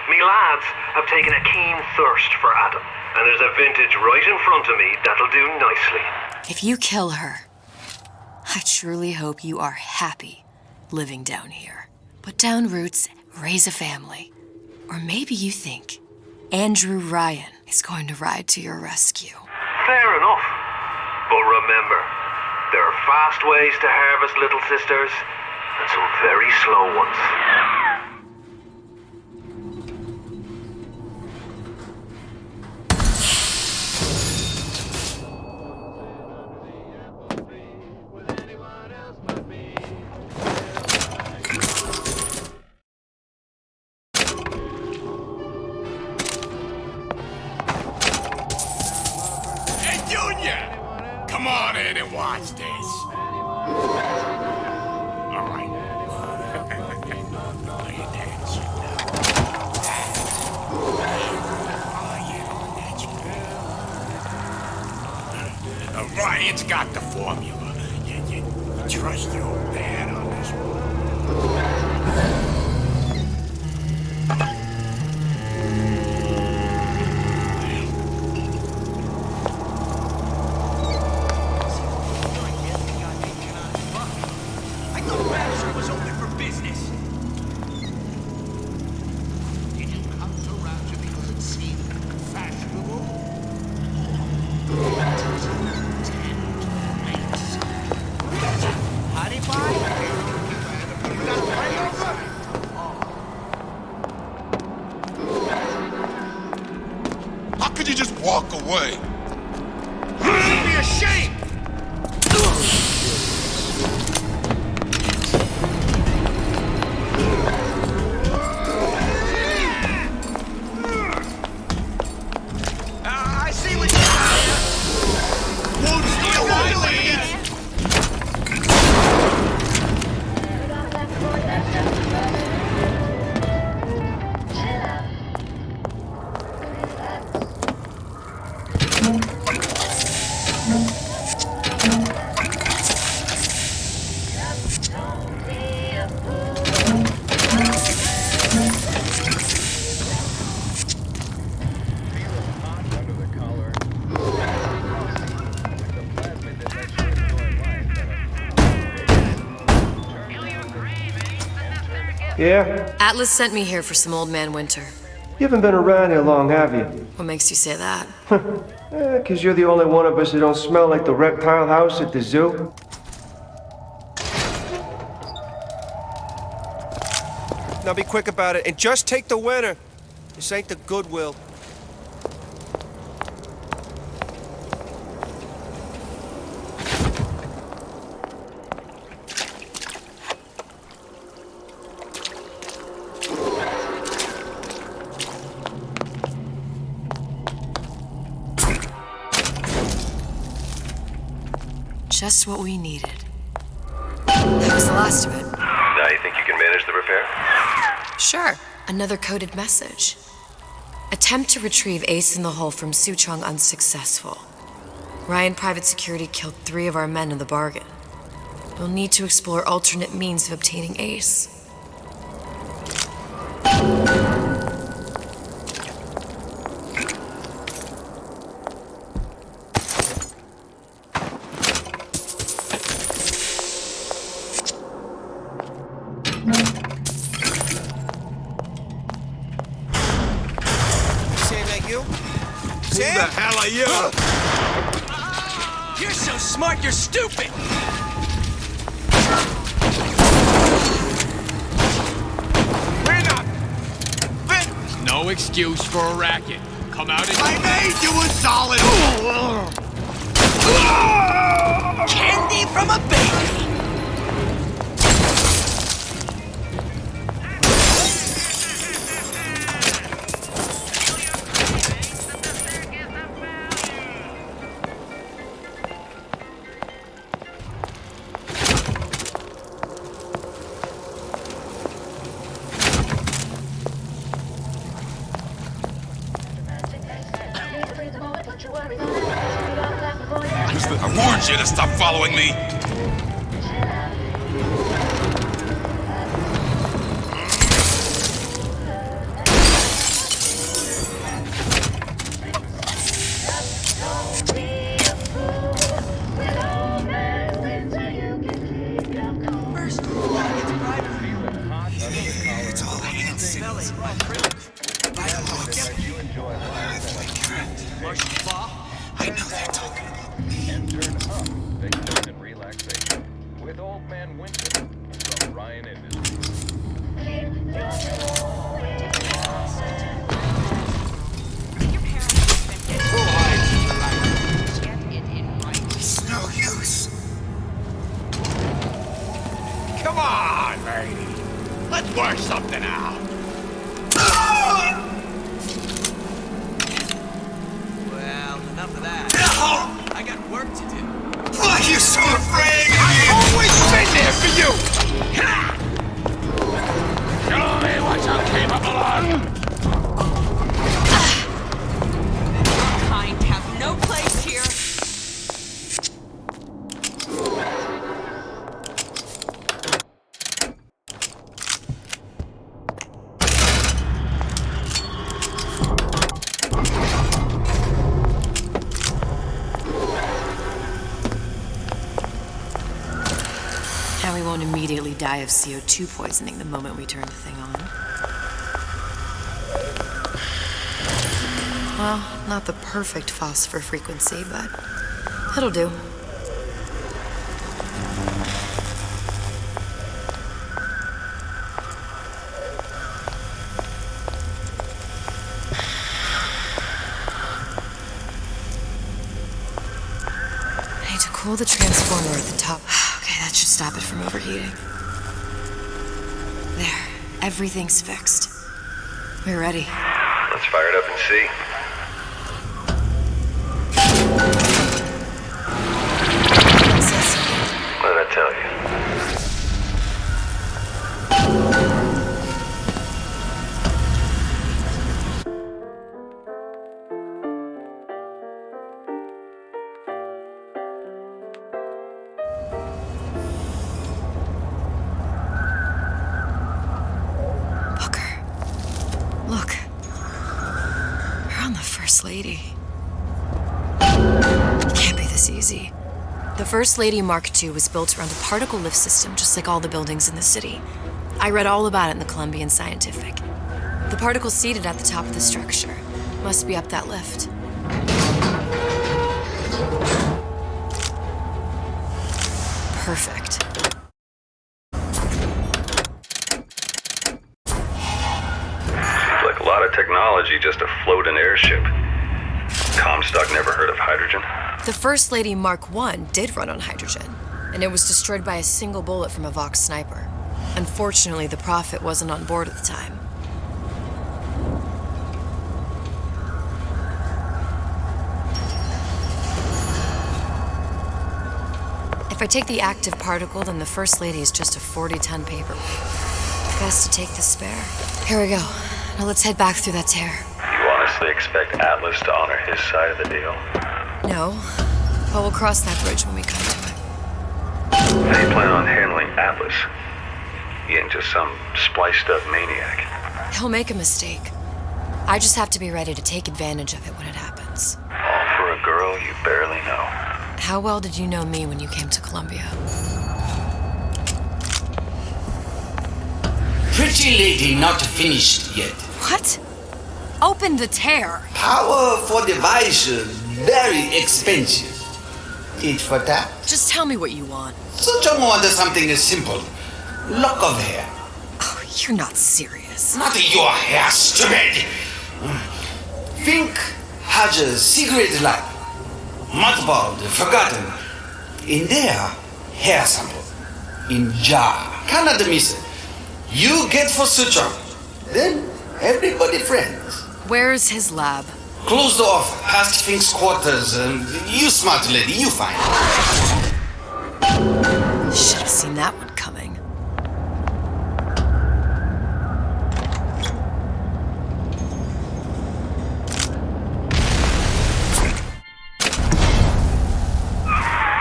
me lads have taken a keen thirst for Adam, and there's a vintage right in front of me that'll do nicely. If you kill her, I truly hope you are happy living down here. Put down roots, raise a family. Or maybe you think Andrew Ryan is going to ride to your rescue. Fair enough. But remember, there are fast ways to harvest little sisters, and some very slow ones. Come on in and watch this. All right. Look at that shit now. Ryan's got the formula. You trust your old man on this one. How could you just walk away? You'd be ashamed! I see what you're doing. Won't steal my lead! Yeah? Atlas sent me here for some Old Man Winter. You haven't been around here long, have you? What makes you say that? 'Cause you're the only one of us who don't smell like the reptile house at the zoo. Now be quick about it, and just take the winner. This ain't the Goodwill. Just what we needed. That was the last of it. Now you think you can manage the repair? Sure. Another coded message. Attempt to retrieve Ace in the Hole from Suchong unsuccessful. Ryan Private Security killed 3 of our men in the bargain. We'll need to explore alternate means of obtaining Ace. Who the hell are you? You're so smart, you're stupid! We're not... There's no excuse for a racket. Come out and... I made you a solid... Candy from a baby! I warned you to stop following me. It's all hands. I know they're talking about me. And turn up vacation and relaxation with Old Man Winter from Ryan Industries. It's no use. Come on, lady. Let's work something out. Well, enough of that. No! I got work to do. Why are you so afraid? I've always been there for you! Show me what you're capable of! Your kind have no place here. Now we won't immediately die of CO2 poisoning the moment we turn the thing on. Well, not the perfect phosphor frequency, but it'll do. I need to cool the transformer at the top. Okay, that should stop it from overheating. There, everything's fixed. We're ready. Let's fire it up and see. What did I tell you? Look. We're on the First Lady. It can't be this easy. The First Lady Mark II was built around a particle lift system just like all the buildings in the city. I read all about it in the Columbian Scientific. The particles seated at the top of the structure must be up that lift. Perfect. Like a lot of technology just to float an airship. Comstock never heard of hydrogen? The First Lady Mark I did run on hydrogen, and it was destroyed by a single bullet from a Vox sniper. Unfortunately, the Prophet wasn't on board at the time. If I take the active particle, then the First Lady is just a 40-ton paperweight. Best to take the spare. Here we go. Now let's head back through that tear. You honestly expect Atlas to honor his side of the deal? No, but we'll cross that bridge when we come to it. How do you plan on handling Atlas? He ain't just some spliced-up maniac. He'll make a mistake. I just have to be ready to take advantage of it when it happens. All for a girl you barely know. How well did you know me when you came to Columbia? Pretty lady not finished yet. What? Open the tear. Powerful device, very expensive. Tit for tat. Just tell me what you want. Such a want something simple. Lock of hair. Oh, you're not serious. Not your hair, stupid. Think has a secret light. Mothballed, forgotten. In there, hair sample. In jar. Cannot miss it. You get for suture. Then everybody friends. Where's his lab? Closed off, past Fink's quarters. You smart lady, you find. Should have seen that one coming.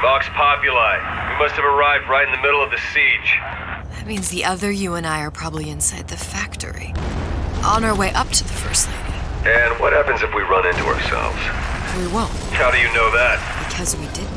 Vox Populi. We must have arrived right in the middle of the siege. That means the other you and I are probably inside the factory. On our way up to the First Lady. And what happens if we run into ourselves? We won't. How do you know that? Because we didn't.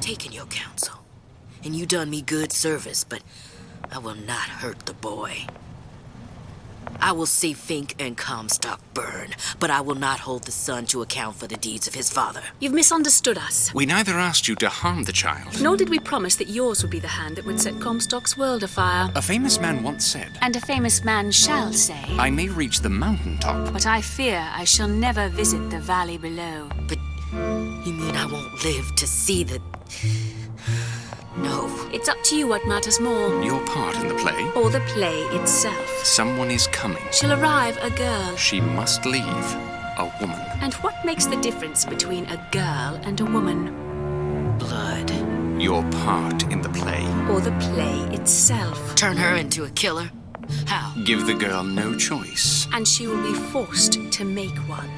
taken your counsel, and you done me good service, but I will not hurt the boy. I will see Fink and Comstock burn, but I will not hold the son to account for the deeds of his father. You've misunderstood us. We neither asked you to harm the child. Nor did we promise that yours would be the hand that would set Comstock's world afire. A famous man once said, And a famous man shall say, I may reach the mountaintop, but I fear I shall never visit the valley below. But you mean I won't live to see the... No. It's up to you what matters more. Your part in the play? Or the play itself. Someone is coming. She'll arrive a girl. She must leave a woman. And what makes the difference between a girl and a woman? Blood. Your part in the play. Or the play itself. Turn her into a killer? How? Give the girl no choice. And she will be forced to make one.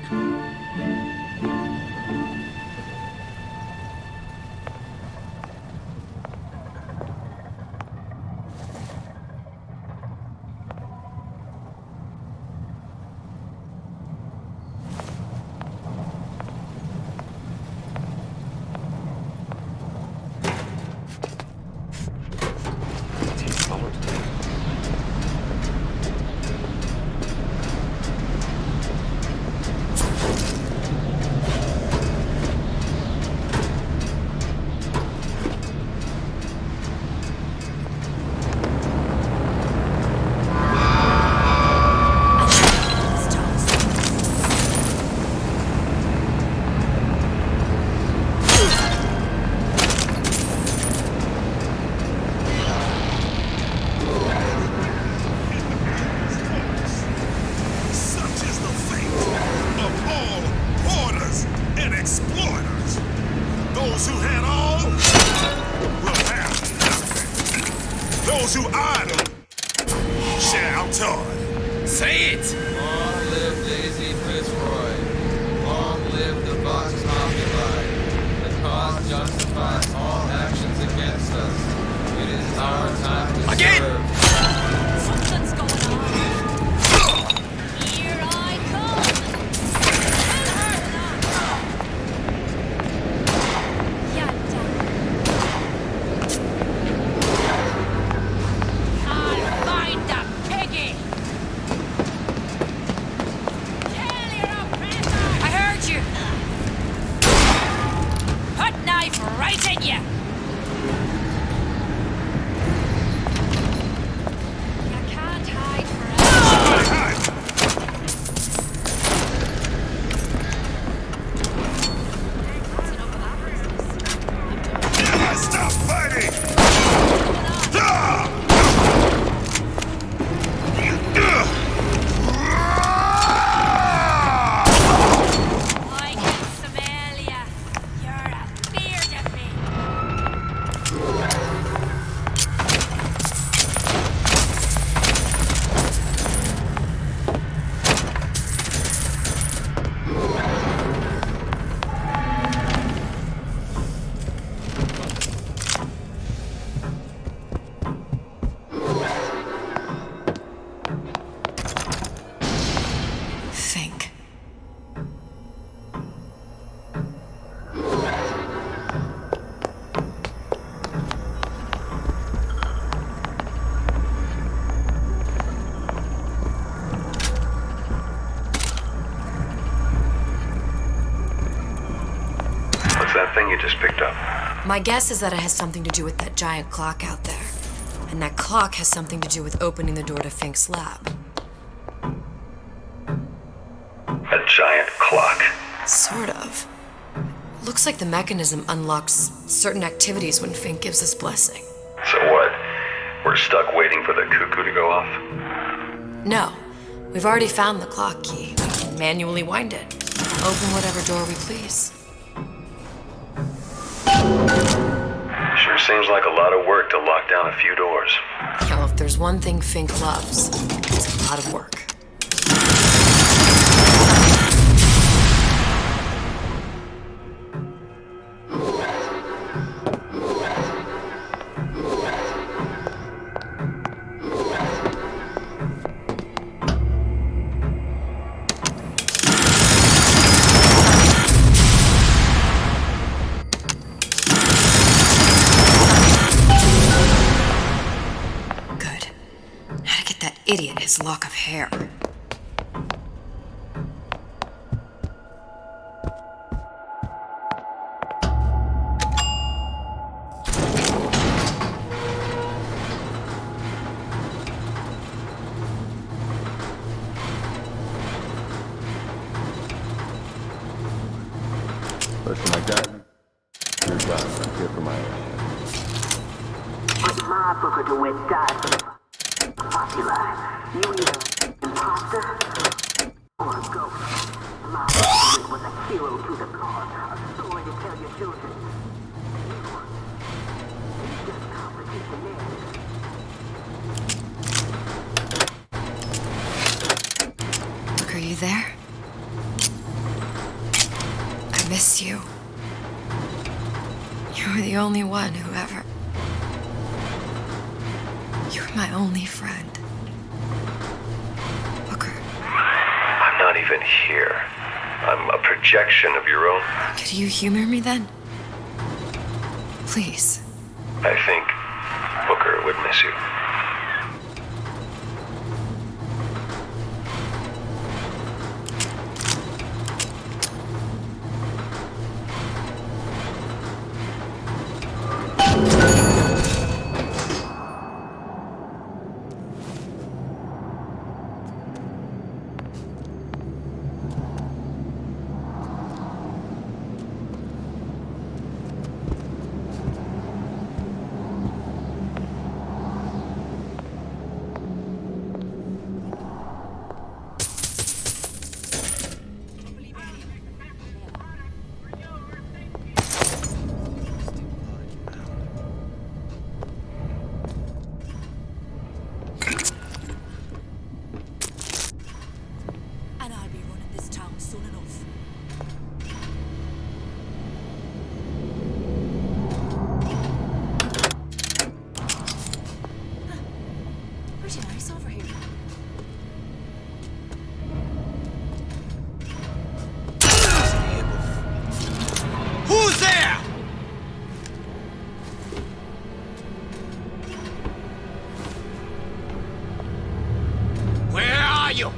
Those who had all will have nothing. Those who idle shall toil. Say it! Long live Daisy Fitzroy. Long live the Vox Populi. The cause justifies all actions against us. It is our time to serve. Something's going on. Here I come. I'll find the piggy. Kill your oppressor. I heard you. Put knife right in you. You can't hide forever. Stop fighting! I can smell ya. You're afeard of me. Think. What's that thing you just picked up? My guess is that it has something to do with that giant clock out there. And that clock has something to do with opening the door to Fink's lab. A giant clock. Sort of. Looks like the mechanism unlocks certain activities when Fink gives his blessing. So what? We're stuck waiting for the cuckoo to go off? No, we've already found the clock key. We can manually wind it. Open whatever door we please. Sure seems like a lot of work to lock down a few doors. Now, if there's one thing Fink loves, it's a lot of work. his lock of hair. Listen, my guy, you're done. I'm here for my own What my booker do with God? Popular. You either imposter or a ghost. My booker was a hero to the cause, a story to tell your children. You just complicate the narrative. Look, are you there? I miss you. You were the only one who ever... You were my only friend. Booker. I'm not even here. I'm a projection of your own. Could you humor me then? Please. I think Booker would miss you. And I'll be running this town soon enough. Pretty nice over here. Who's there? Where are you?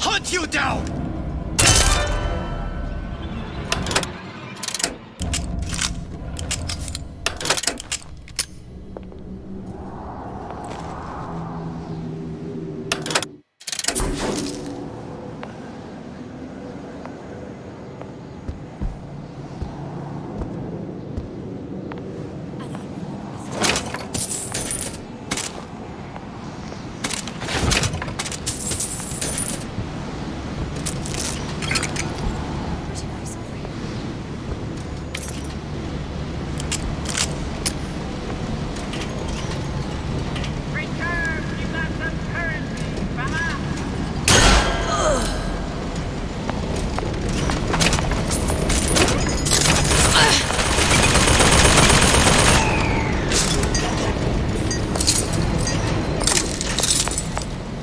Hunt you down!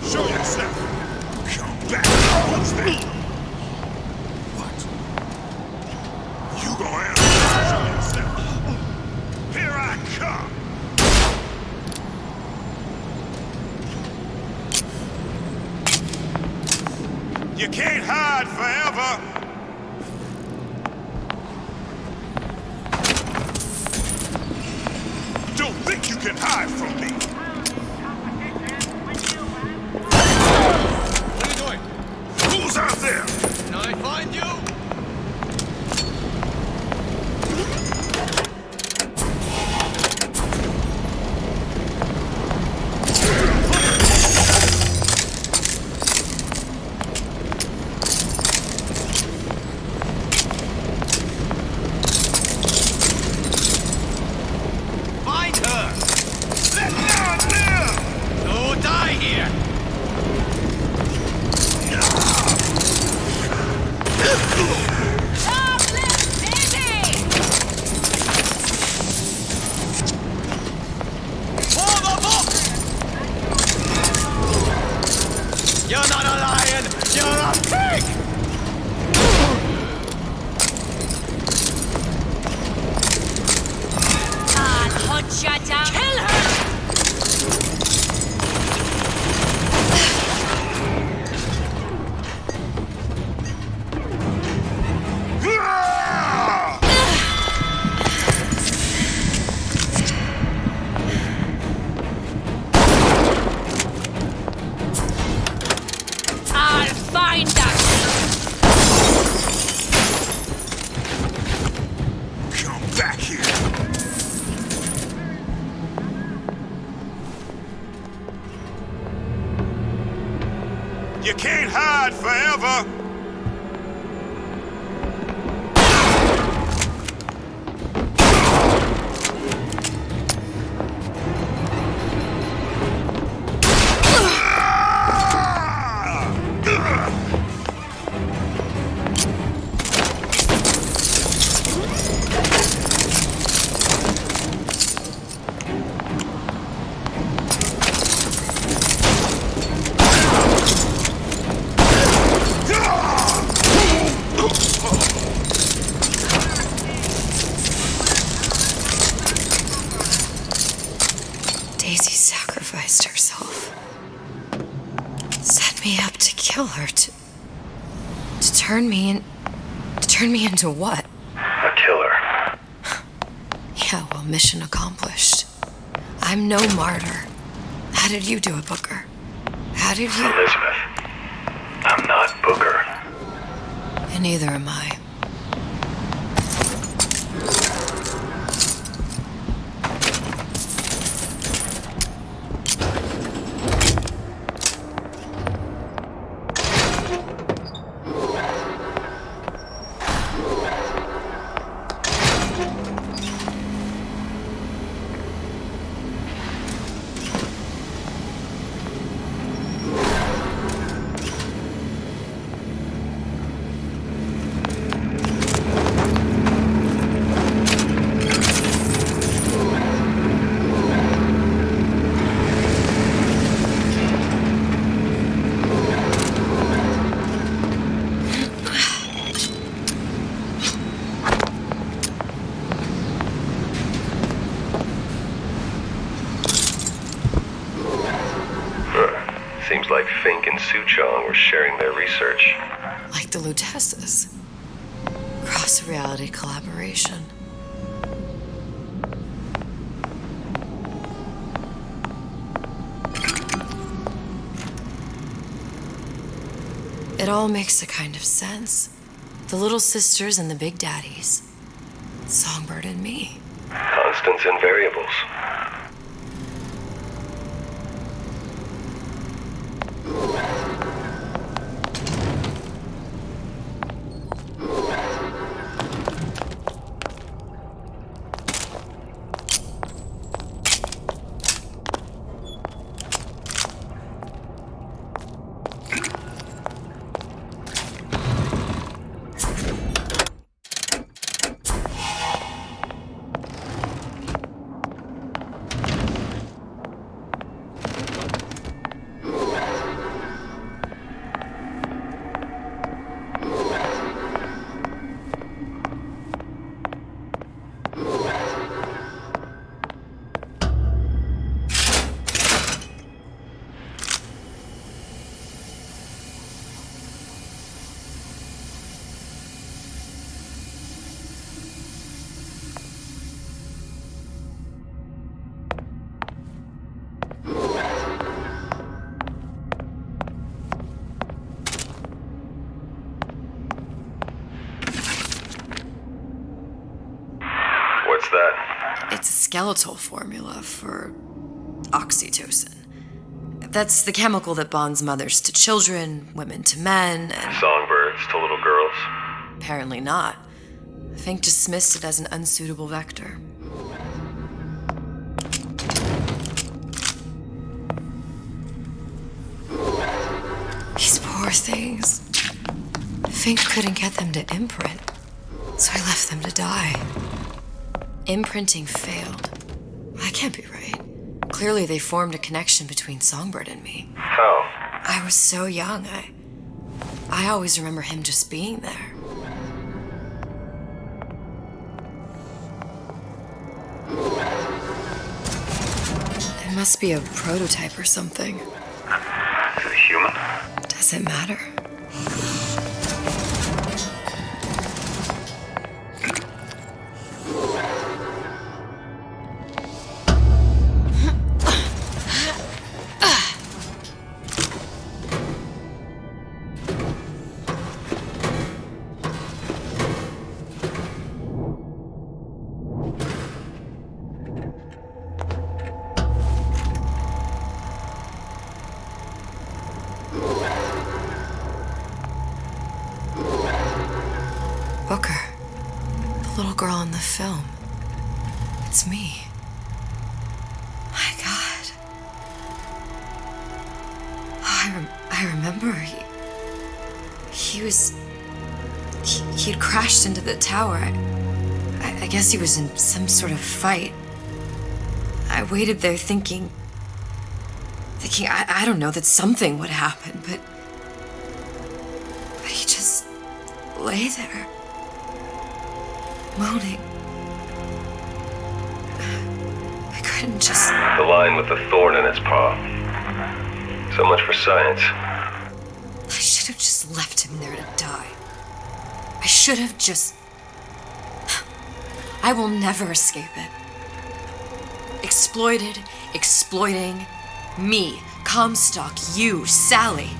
Show yourself. Come back. What's that? What? You gonna answer? Show yourself. Here I come. You can't hide forever. Don't think you can hide from me. What are you doing? Who's out there? Can I find you? Find her! Let none live! No die here! Ugh! You can't hide forever. Daisy sacrificed herself. Set me up to kill her, to turn me into what? A killer. Yeah, well, mission accomplished. I'm no martyr. How did you do it, Booker? How did you... Elizabeth, I'm not Booker. And neither am I. Seems like Fink and Suchong were sharing their research. Like the Lutesses. Cross-reality collaboration. It all makes a kind of sense. The little sisters and the big daddies. Songbird and me. Constants and variables. What's that? It's a skeletal formula for oxytocin. That's the chemical that bonds mothers to children, women to men, and... Songbirds to little girls? Apparently not. Fink dismissed it as an unsuitable vector. These poor things. Fink couldn't get them to imprint, so I left them to die. Imprinting failed. That can't be right. Clearly they formed a connection between Songbird and me. How? I was so young, I always remember him just being there. It must be a prototype or something. Is it a human? Does it matter? girl in the film. It's me. My God. Oh, I remember he had crashed into the tower. I guess he was in some sort of fight. I waited there thinking I don't know, that something would happen, but he just lay there, moaning. I couldn't just... The lion with the thorn in its paw. So much for science. I should have just left him there to die. I should have just... I will never escape it. Exploited, exploiting, me, Comstock, you, Sally.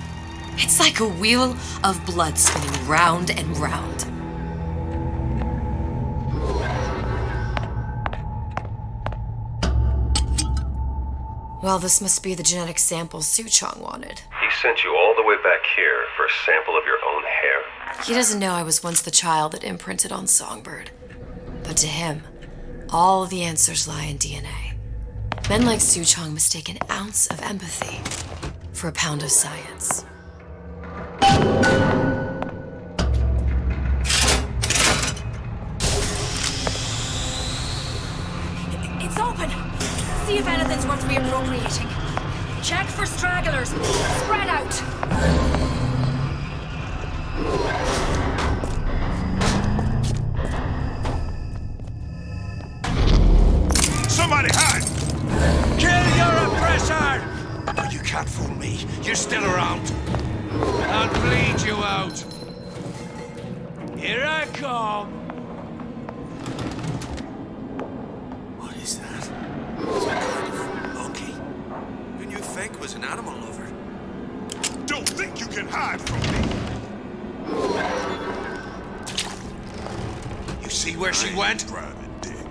It's like a wheel of blood spinning round and round. Well, this must be the genetic sample Suchong wanted. He sent you all the way back here for a sample of your own hair. He doesn't know I was once the child that imprinted on Songbird. But to him, all of the answers lie in DNA. Men like Suchong mistake an ounce of empathy for a pound of science. It's open. See if anything's worth reappropriating. Check for stragglers. Spread out. Somebody hide! Kill your oppressor! No, you can't fool me. You're still around. I'll bleed you out. Here I come. What is that? Some kind of monkey? Who knew Fink was an animal lover? Don't think you can hide from me! You see where she went? Private dick.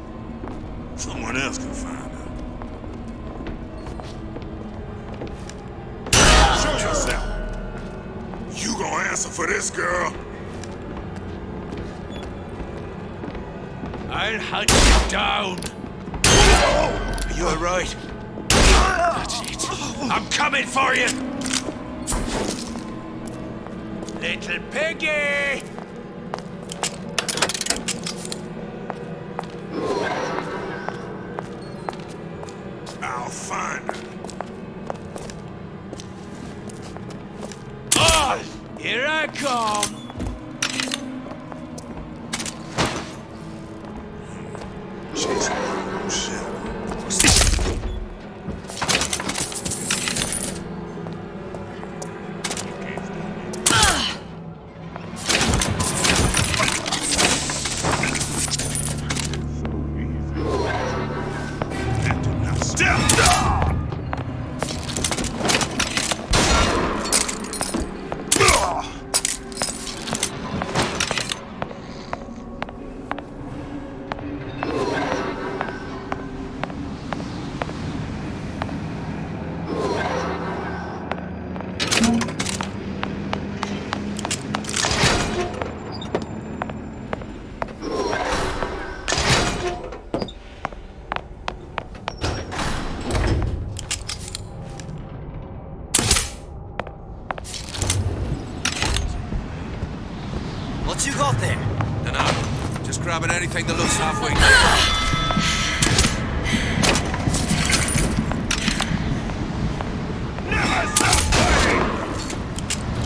Someone else can find her. Show yourself! You gonna answer for this, girl? I'll hunt you down. Are you alright? That's it. I'm coming for you! Little piggy! I'll find her. Oh, here I come. She's no shit. What you got there? Dunno. Just grabbing anything that looks halfway there.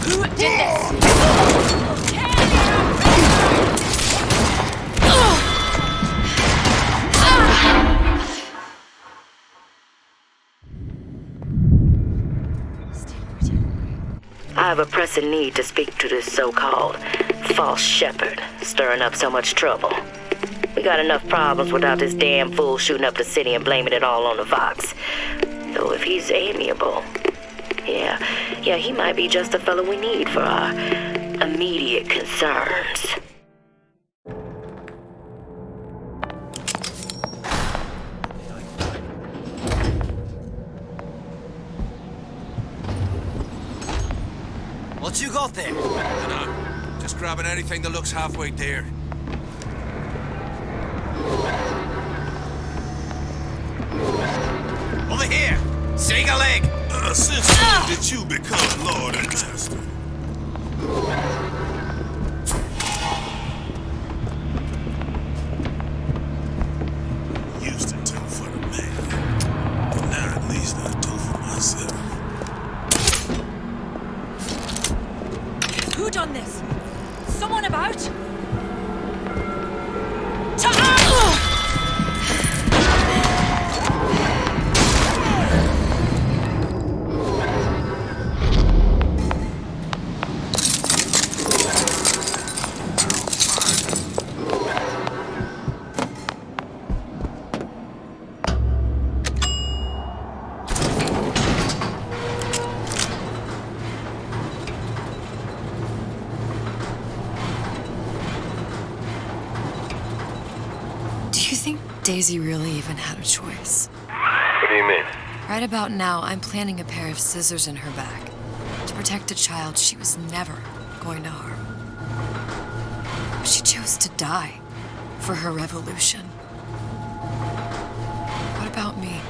Who did this? I have a pressing need to speak to this so-called false shepherd, stirring up so much trouble. We got enough problems without this damn fool shooting up the city and blaming it all on the Vox. Though if he's amiable, yeah, he might be just the fellow we need for our immediate concerns. What you got there? Dunno. Just grabbing anything that looks halfway there. Over here! Shake a leg! Since when did you become Lord and Master? Used to do for the man. But now at least I do for myself. Who done this? Someone about? Daisy really even had a choice. What do you mean? Right about now, I'm planting a pair of scissors in her back to protect a child she was never going to harm. She chose to die for her revolution. What about me?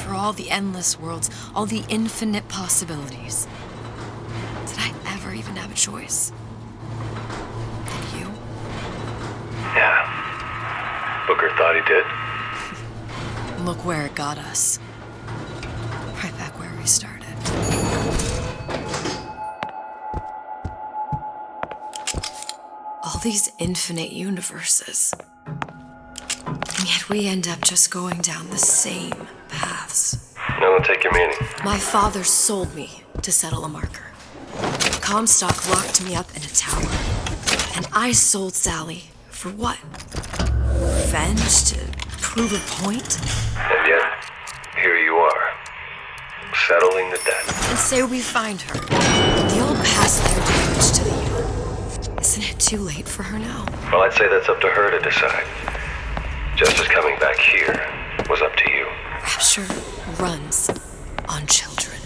For all the endless worlds, all the infinite possibilities. Did I ever even have a choice? Did you? Yeah. Booker thought he did. Look where it got us. Right back where we started. All these infinite universes. And yet we end up just going down the same paths. No, take your meaning. My father sold me to settle a marker. Comstock locked me up in a tower. And I sold Sally for what? Revenge to prove a point? And yet, here you are, settling the debt. And say we find her. The old past there damage to the young. Isn't it too late for her now? Well, I'd say that's up to her to decide. Just as coming back here was up to you. Rapture runs on children.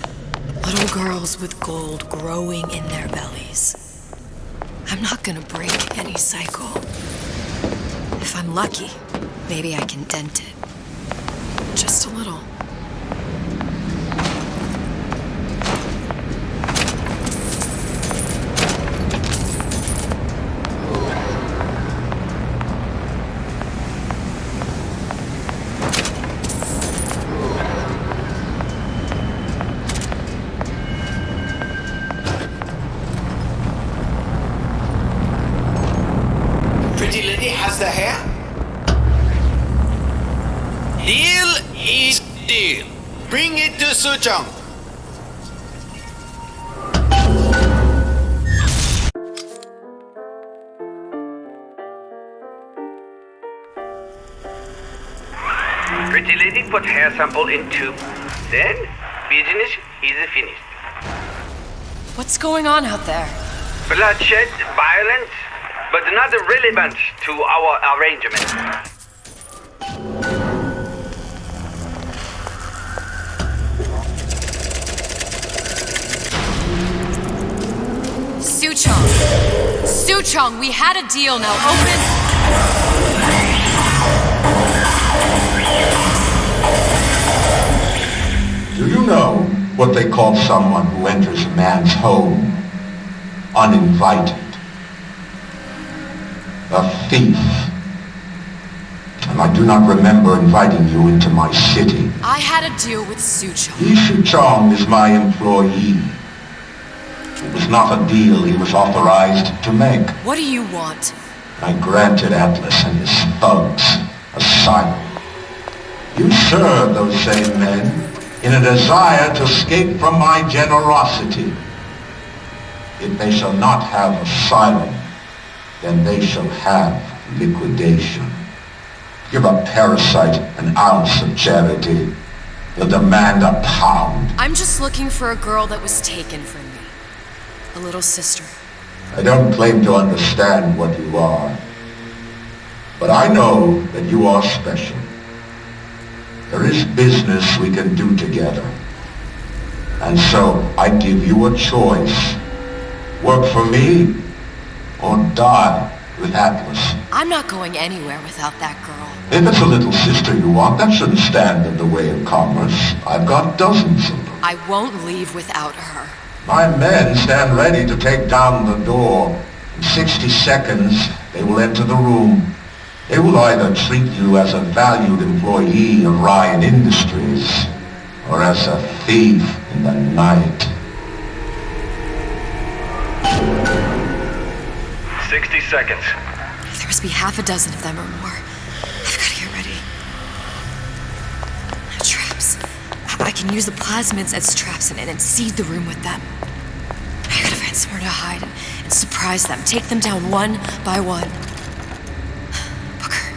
Little girls with gold growing in their bellies. I'm not gonna break any cycle. If I'm lucky, maybe I can dent it. Just a little. Pretty lady has the hair? Deal is deal. Bring it to Suchong. Pretty lady put hair sample in tube. Then, business is finished. What's going on out there? Bloodshed, violence, but not relevant to our arrangement. Suchong, we had a deal, now open. Do you know what they call someone who enters a man's home uninvited? A thief. And I do not remember inviting you into my city. I had a deal with Suchong. Yi Suchong is my employee. It was not a deal he was authorized to make. What do you want? I granted Atlas and his thugs asylum. You serve those same men in a desire to escape from my generosity. If they shall not have asylum, then they shall have liquidation. Give a parasite an ounce of charity. They'll demand a pound. I'm just looking for a girl that was taken from me. A little sister. I don't claim to understand what you are, but I know that you are special. There is business we can do together. And so I give you a choice. Work for me or die with Atlas. I'm not going anywhere without that girl. If it's a little sister you want, that shouldn't stand in the way of commerce. I've got dozens of them. I won't leave without her. My men stand ready to take down the door. In 60 seconds, they will enter the room. They will either treat you as a valued employee of Ryan Industries, or as a thief in the night. 60 seconds. There must be half a dozen of them or more. I've got to get ready. Traps. I can use the plasmids as traps and seed the room with them. I gotta find somewhere to hide and surprise them. Take them down one by one. Booker,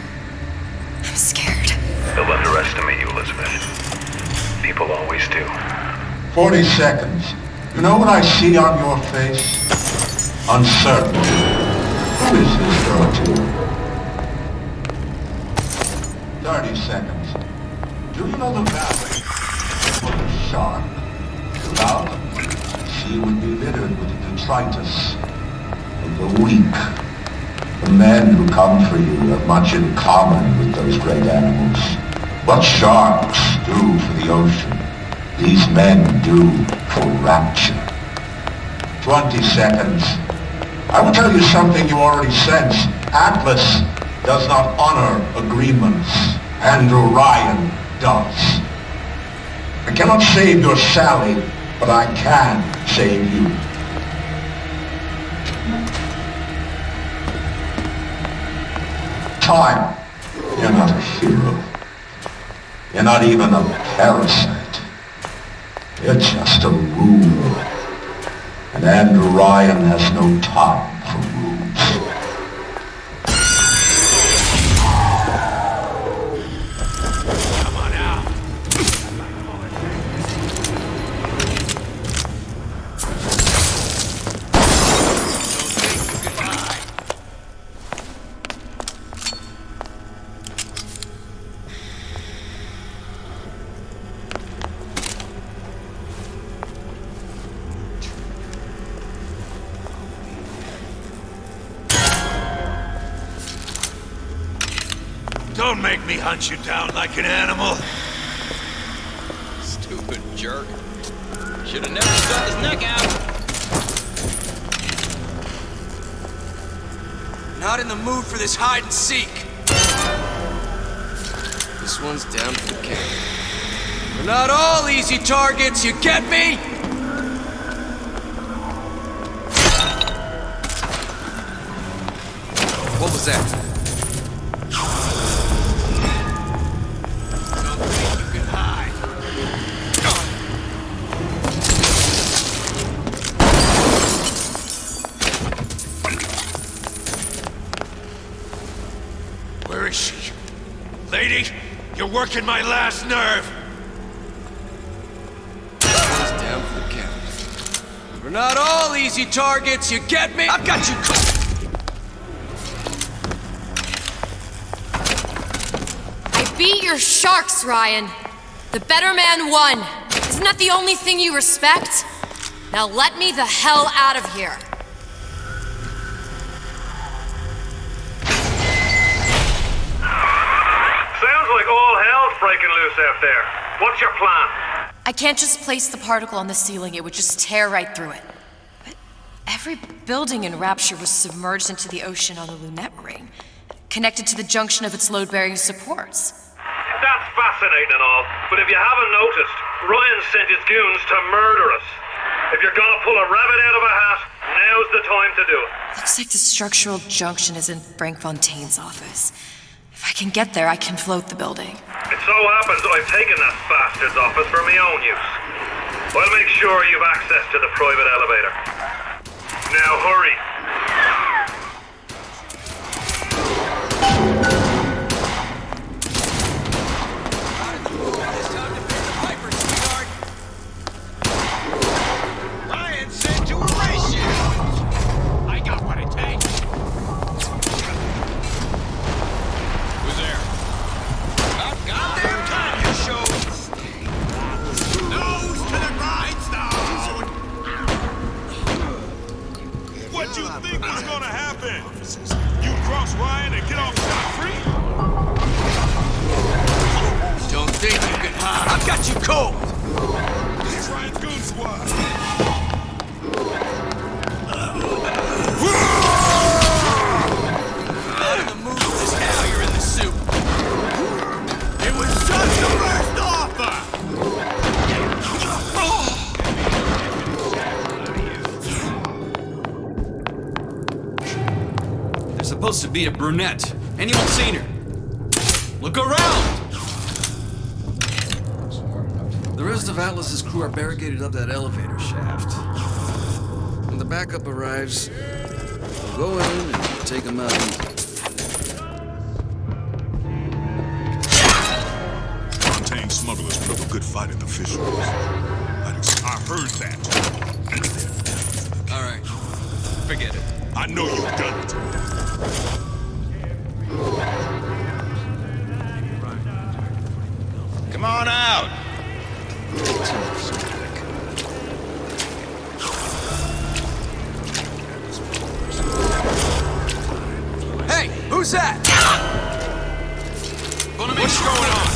I'm scared. They'll underestimate you, Elizabeth. People always do. 40 seconds. You know what I see on your face? Uncertainty. Who is this girl to you? 30 seconds. Do you know the valley of the shark? Well, the sea would be littered with the detritus of the weak. The men who come for you have much in common with those great animals. What sharks do for the ocean, these men do for rapture. 20 seconds. I will tell you something you already sense. Atlas does not honor agreements. Andrew Ryan does. I cannot save your Sally, but I can save you. Time. You're not a hero. You're not even a parasite. You're just a rule. And Andrew Ryan has no time for rules. Come on out. Don't make me hunt you down like an animal. Stupid jerk. Should have never stuck his neck out. Not in the mood for this hide and seek. This one's down for the count. We're not all easy targets, you get me? What was that? Where is she? Lady, you're working my last nerve. One's down for the count. We're not all easy targets, you get me? I've got you covered. I beat your sharks, Ryan. The better man won. Isn't that the only thing you respect? Now let me the hell out of here. Sounds like all hell's breaking loose out there. What's your plan? I can't just place the particle on the ceiling. It would just tear right through it. But every building in Rapture was submerged into the ocean on the Lunette ring, connected to the junction of its load-bearing supports. That's fascinating and all, but if you haven't noticed, Ryan sent his goons to murder us. If you're gonna pull a rabbit out of a hat, now's the time to do it. Looks like the structural junction is in Frank Fontaine's office. If I can get there, I can float the building. It so happens I've taken that bastard's office for my own use. I'll make sure you've access to the private elevator. Now hurry. Ryan said to erase you. I got what it takes. Who's there? About goddamn time you showed. Nose to the grindstone. What you think was gonna happen? You cross Ryan and get off scot-free? I've got you cold! It's Ryan's Goon Squad! Not in the mood for this now, you're in the soup. It was just the first offer! There's supposed to be a brunette. Anyone seen her? Look around! The rest of Atlas's crew are barricaded up that elevator shaft. When the backup arrives, we'll go in and take them out easy. Fontaine smugglers put up a good fight at the fish room. I heard that. All right. Forget it. I know you've done it. Come on out! Hey, who's that? What's going on?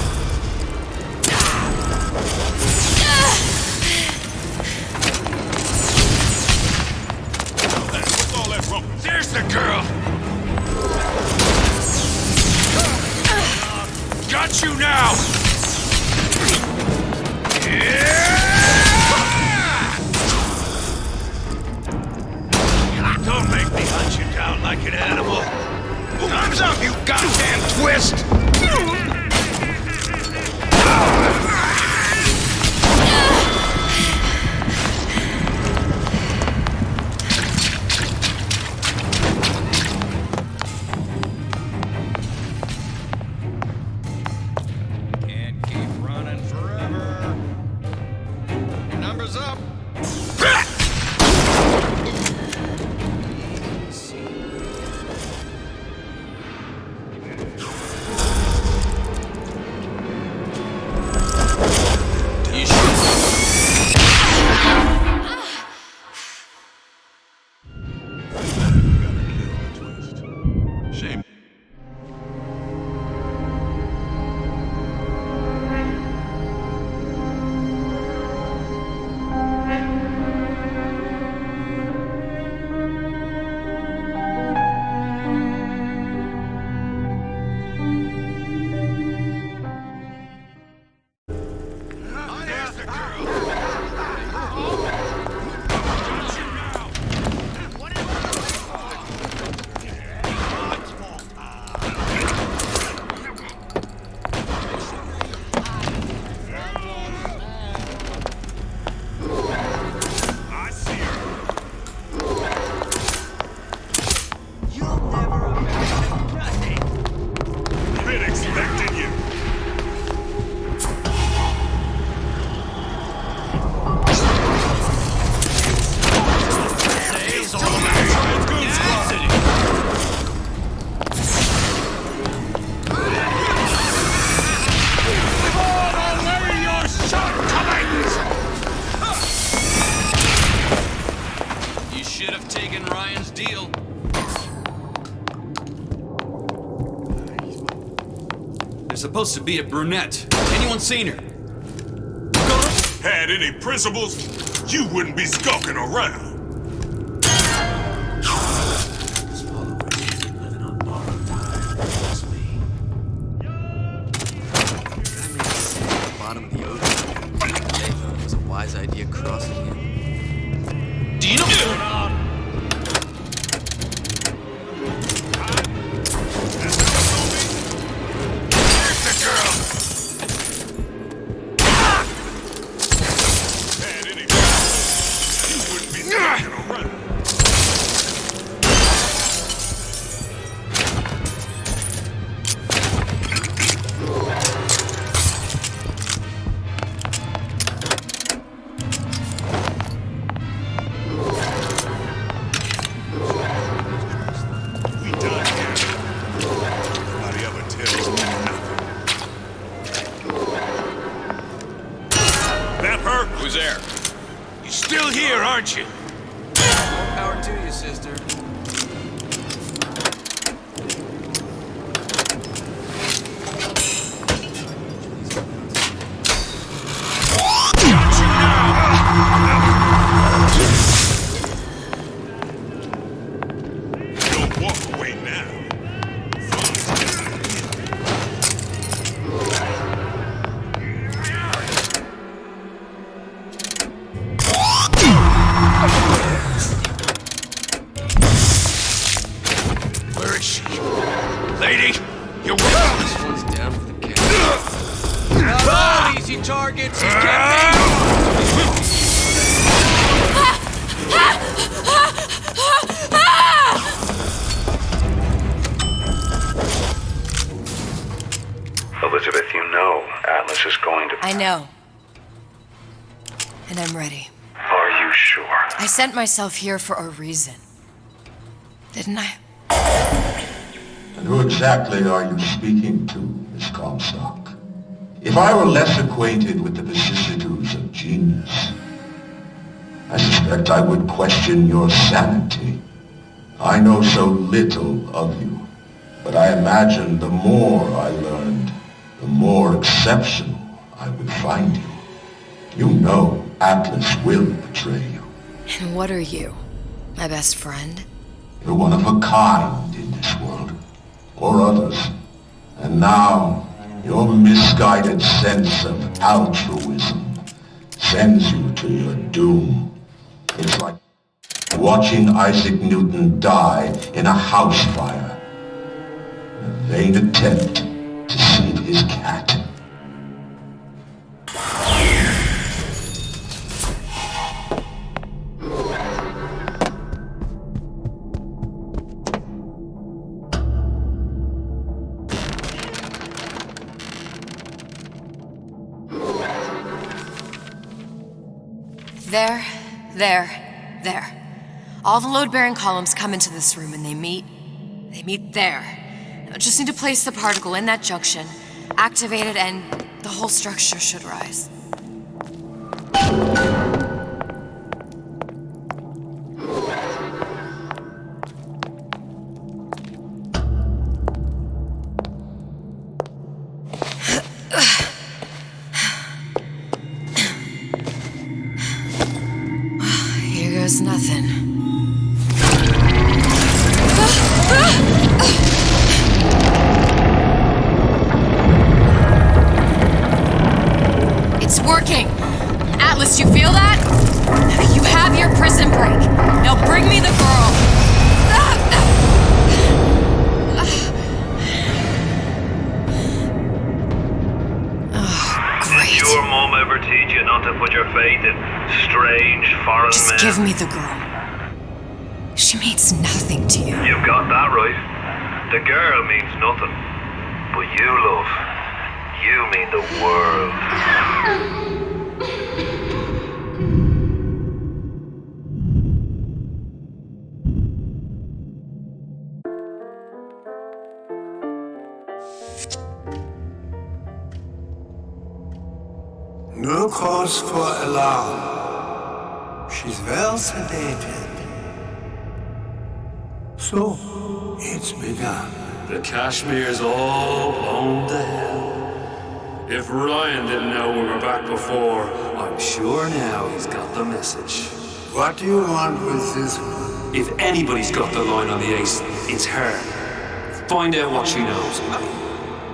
What's all that rumpus? There's the girl! Got you now! Don't make me hunt you down like an animal. Time's up, you goddamn twist! Can't keep running forever. Your number's up. Shame. Been expecting you. You should have taken Ryan's deal. There's supposed to be a brunette. Anyone seen her? Had any principles, you wouldn't be skulking around. Bottom of the ocean. They thought it was a wise idea crossing in. Do you know what's going on? Had any principles, you wouldn't be skulking around. We done here. Nobody ever tells me nothing. That her? Who's there? You still here, aren't you? More power to you, sister. Elizabeth, you know Atlas is going to... I know. And I'm ready. Are you sure? I sent myself here for a reason. Didn't I? And who exactly are you speaking to, Miss Comstock? If I were less acquainted with the vicissitudes of genius, I suspect I would question your sanity. I know so little of you, but I imagine the more I learned, the more exceptional I would find you. You know Atlas will betray you. And what are you? My best friend? You're one of a kind in this world, or others. And now, your misguided sense of altruism sends you to your doom. It's like watching Isaac Newton die in a house fire, in a vain attempt to save his cat. There. All the load-bearing columns come into this room and they meet there. Now, just need to place the particle in that junction, activate it, and the whole structure should rise. There's nothing. It's working! Atlas, you feel that? You have your prison break. Now bring me the girl. Did your mom ever teach you not to put your faith in strange foreign men? Just give me the girl. She means nothing to you. You've got that right. The girl means nothing. But you, love, you mean the world. No cause for alarm. She's well sedated. So, it's begun. The Kashmir's all blown to hell. If Ryan didn't know we were back before, I'm sure now he's got the message. What do you want with this one? If anybody's got the line on the ace, it's her. Find out what she knows.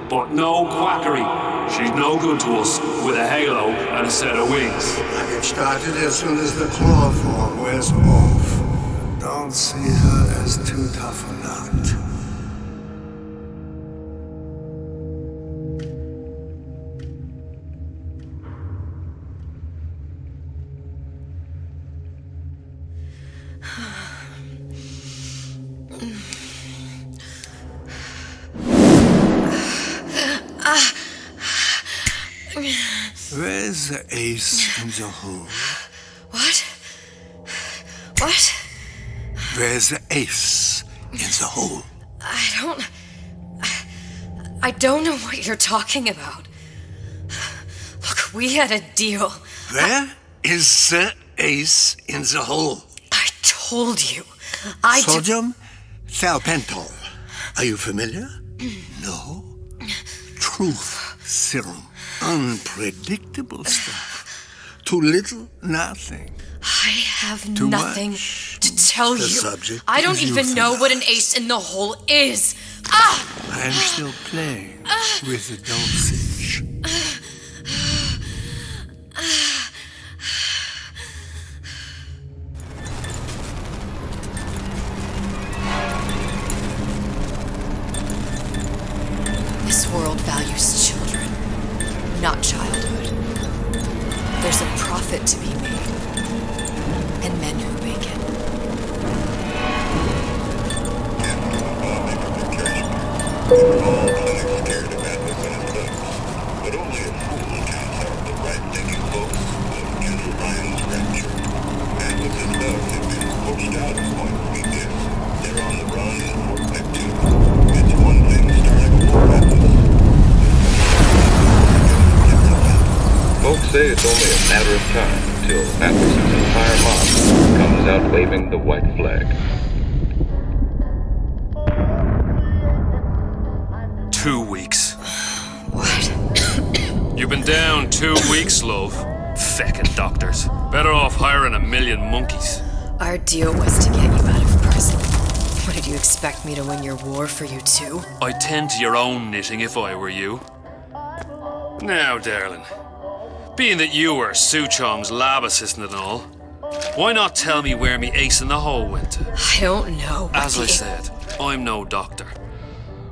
But no quackery. She's no good to us with a halo and a set of wings. I get started as soon as the chloroform wears off. Don't see her as too tough a nut. Where's the ace in the hole? What? Where's the ace in the hole? I don't know what you're talking about. Look, we had a deal. Where is the ace in the hole? I told you. Sodium thiopental. Are you familiar? No? Truth serum. Unpredictable stuff. Too little, nothing. I have Too nothing much. to tell The you. subject I don't is even know what an ace in the hole is. Ah! I am still playing with the dosage. This world values children, not childhood. There's a profit to be made, and men who make it. But only a fool can have the right-thinking folks of General Ryan's rapture. And with his love, they've been poached out of points we did. They're on the run in Fort Neptune. It's one thing starting a war atlas. Folks say it's only a matter of time until Atlas's entire mob comes out waving the white flag. 2 weeks. What? You've been down 2 weeks, love. Feckin' doctors. Better off hiring 1,000,000 monkeys. Our deal was to get you out of prison. What, did you expect me to win your war for you too? I'd tend to your own knitting if I were you. Now, darling, being that you were Su Chong's lab assistant and all, why not tell me where me ace in the hole went to? I don't know. As I said, I'm no doctor.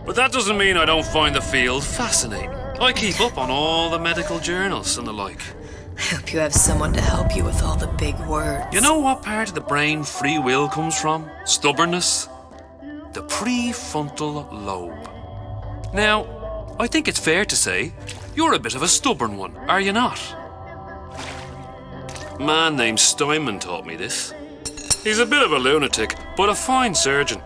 But that doesn't mean I don't find the field fascinating. I keep up on all the medical journals and the like. I hope you have someone to help you with all the big words. You know what part of the brain free will comes from? Stubbornness? The prefrontal lobe. Now, I think it's fair to say you're a bit of a stubborn one, are you not? A man named Steinman taught me this. He's a bit of a lunatic, but a fine surgeon.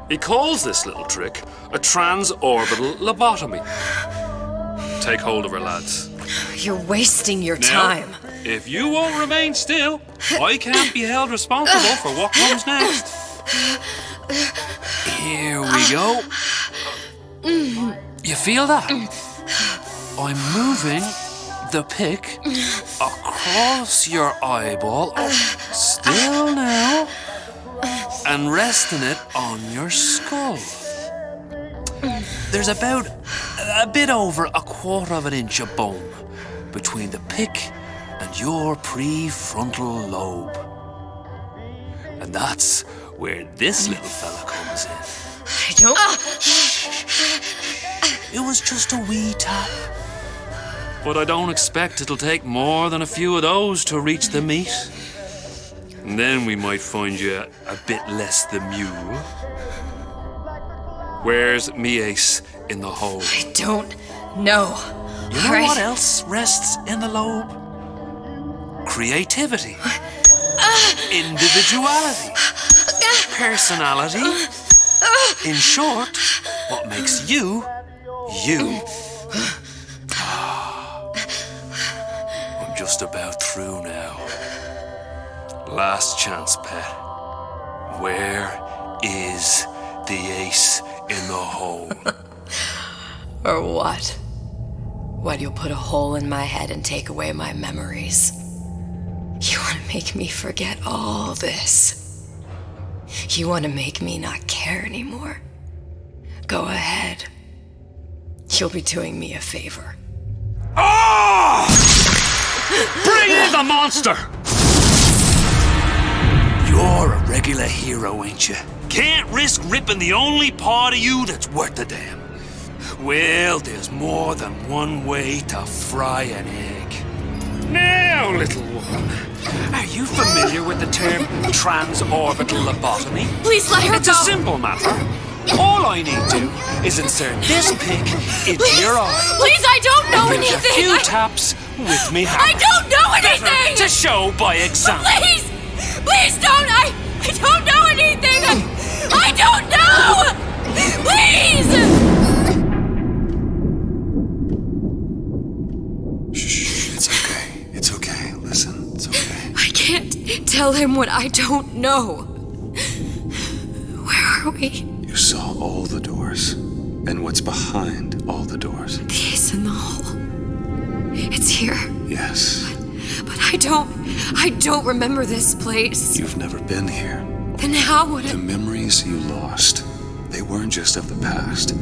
He calls this little trick a transorbital lobotomy. Take hold of her, lads. You're wasting your Now, time. if you won't remain still, I can't be held responsible for what comes next. Here we go. You feel that? I'm moving the pick across your eyeball, still now, and resting it on your skull. There's about a bit over 1/4 inch of bone between the pick and your prefrontal lobe. And that's where this little fella comes in. I don't... It was just a wee tap. But I don't expect it'll take more than a few of those to reach the meat. And then we might find you a bit less the mule. Where's me ace in the hole? I don't know. You know what else rests in the lobe? Creativity. Individuality. Personality. In short, what makes you, you. I'm just about through now. Last chance, pet. Where is the ace in the hole? Or what? What, you'll put a hole in my head and take away my memories? You want to make me forget all this? You want to make me not care anymore? Go ahead. You'll be doing me a favor. Ah! Bring in the monster! You're a regular hero, ain't you? Can't risk ripping the only part of you that's worth a damn. Well, there's more than one way to fry an egg. Now, little one, are you familiar with the term transorbital lobotomy? Please let her It's go. a simple matter. All I need to is insert this pick into your eye. Please, I don't know Give anything. a few taps with me hammer. I don't know anything. Better to show by example. Please, please don't. I don't know anything. I don't know. Please. Shh, it's okay. It's okay. Listen, it's okay. I can't tell him what I don't know. Where are we? You saw all the doors. And what's behind all the doors. The ace in the hole. It's here. Yes. But I don't remember this place. You've never been here. Then how would The memories you lost, they weren't just of the past.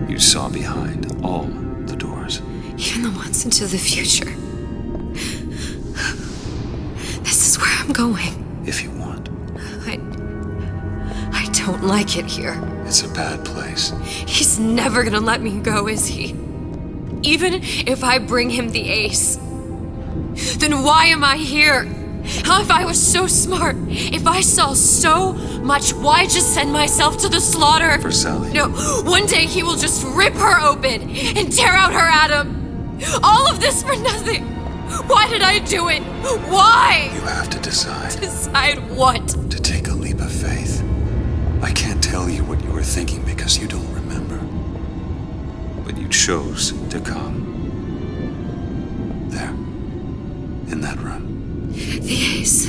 You saw behind all the doors. Even the ones into the future. This is where I'm going. If you want. I don't like it here. It's a bad place. He's never gonna let me go, is he? Even if I bring him the ace. then why am I here? How if I was so smart? If I saw so much, why just send myself to the slaughter? For Sally. No, one day he will just rip her open and tear out her atom. All of this for nothing. Why did I do it? Why? You have to decide. Decide what? To take a leap of faith. I can't tell you what you were thinking because you don't remember. But you chose to come. There. In that room. The ace.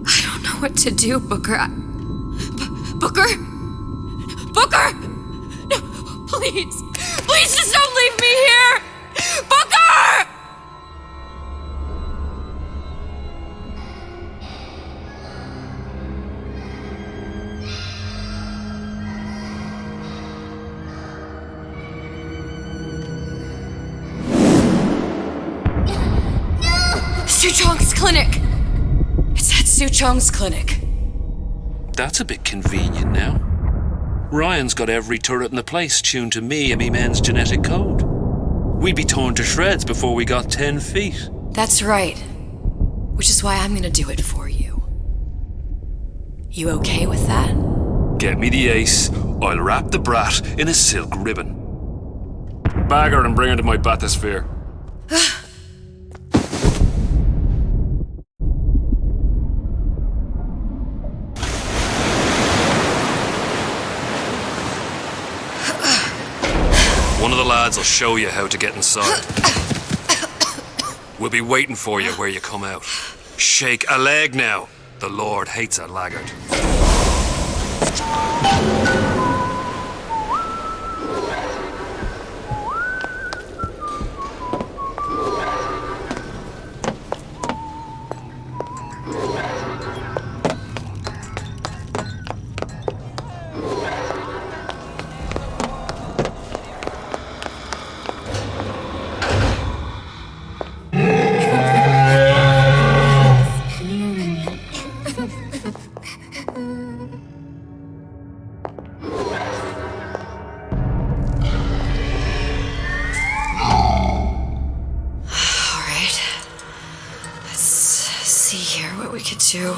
I don't know what to do, Booker. Booker? Booker! No, please. Please just don't leave me here! Booker! Suchong's clinic! It's at Suchong's clinic. That's a bit convenient now. Ryan's got every turret in the place tuned to me and me men's genetic code. We'd be torn to shreds before we got 10 feet. That's right. Which is why I'm gonna do it for you. You okay with that? Get me the ace, I'll wrap the brat in a silk ribbon. Bag her and bring her to my bathysphere. One of the lads will show you how to get inside. We'll be waiting for you where you come out. Shake a leg now. The Lord hates a laggard.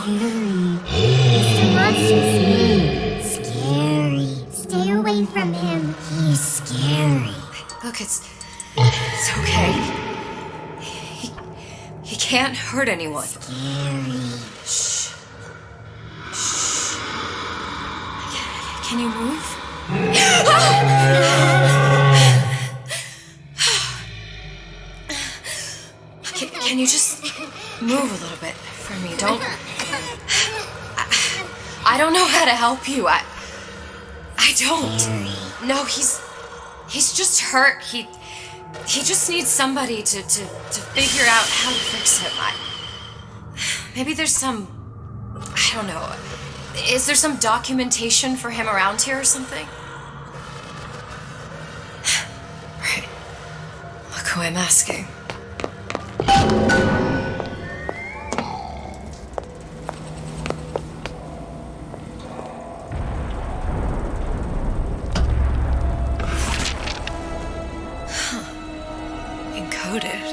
Mr. Monster's mean. Scary. Stay away from him. He's scary. Look, it's okay. He can't hurt anyone. Scary. Shh. Shh. Can you move? Can you just move a little bit for me? I don't know how to help you. I don't. No, he's just hurt. He just needs somebody to figure out how to fix him. Maybe there's some, I don't know. Is there some documentation for him around here or something? Right. Look who I'm asking. Encoded.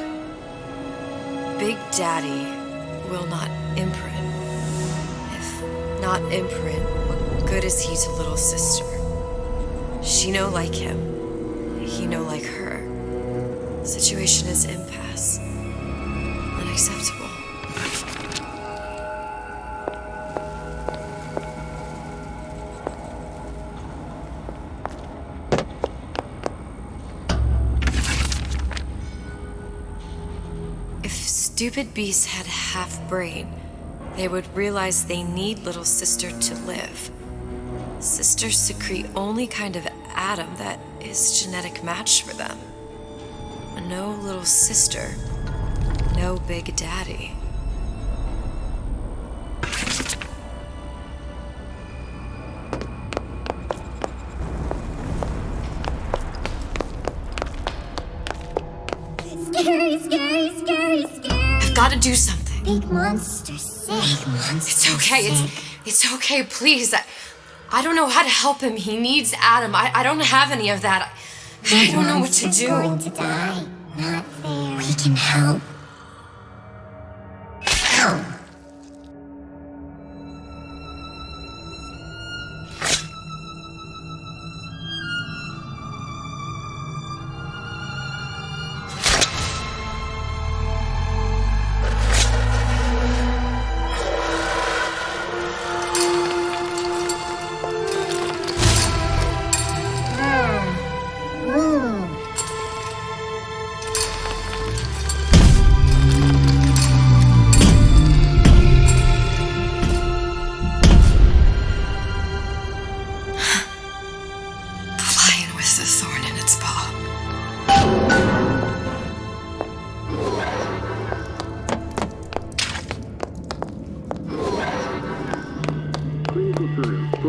Big Daddy will not imprint. If not imprint, what good is he to little sister? She no like him. He no like her. Situation is impasse. Unacceptable. If stupid beasts had half brain, they would realize they need little sister to live. Sisters secrete only kind of atom that is genetic match for them. No little sister, no Big Daddy. Scary, scary, scary, scary. I've got to do something. Big monster, sick. Big monster. It's okay. It's okay. Please. I don't know how to help him. He needs Adam. I don't have any of that. I don't know what to do. Going to die. Not fair. We can help.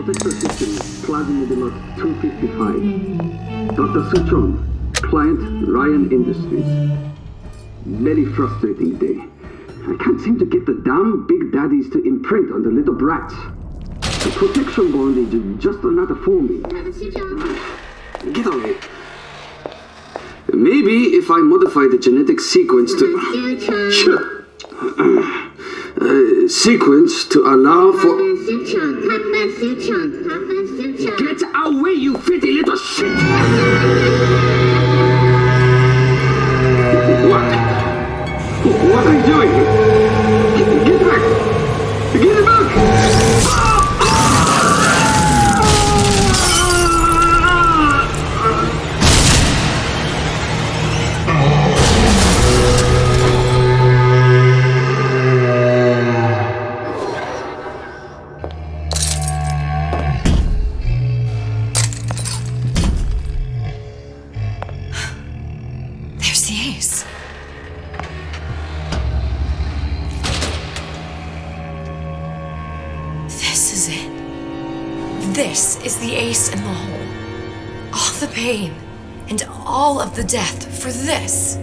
Protector system, Plaza Nebula 255. Dr. Suchong, client Ryan Industries. Very frustrating day. I can't seem to get the damn big daddies to imprint on the little brats. The protection bondage is just another forming. Get away. Maybe if I modify the genetic sequence to allow for... Get away, you fitty little shit! What are you doing? Get back! Get back! There's the ace. This is it. This is the ace in the hole. All the pain and all of the death for this.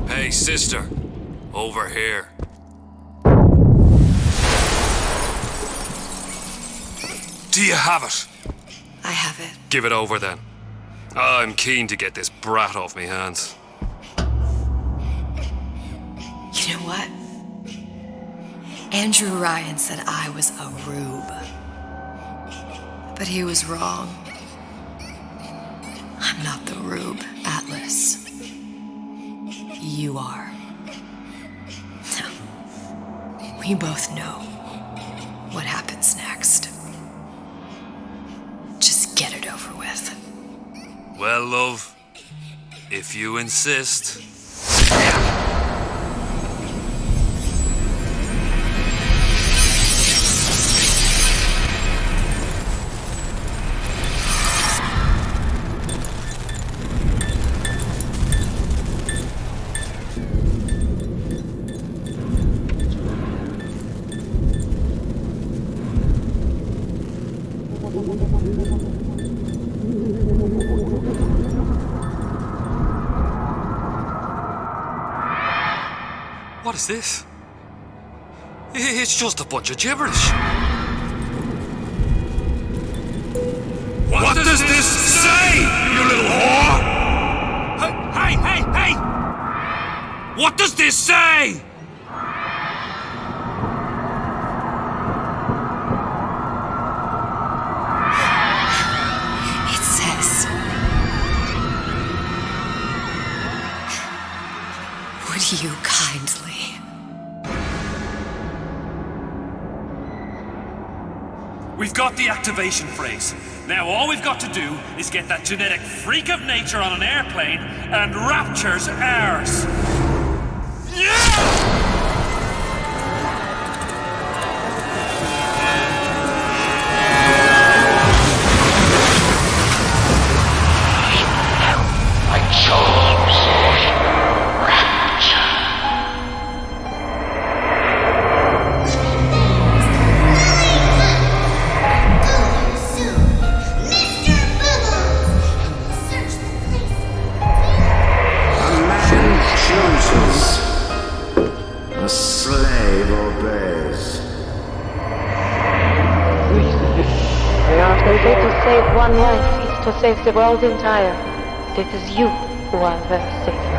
Hey, sister. Over here. Do you have it? I have it. Give it over then. I'm keen to get this brat off me hands. You know what? Andrew Ryan said I was a rube. But he was wrong. I'm not the rube, Atlas. You are. Now, we both know what happens next. Just get it over with. Well, love, if you insist. What is this? It's just a bunch of gibberish. What does this say, you little whore? Hey! What does this say? It says, would you kindly? We've got the activation phrase. Now all we've got to do is get that genetic freak of nature on an airplane and rapture's ours. Yeah! A slave obeys. They say to save one life is to save the world entire. It is you who are their savior.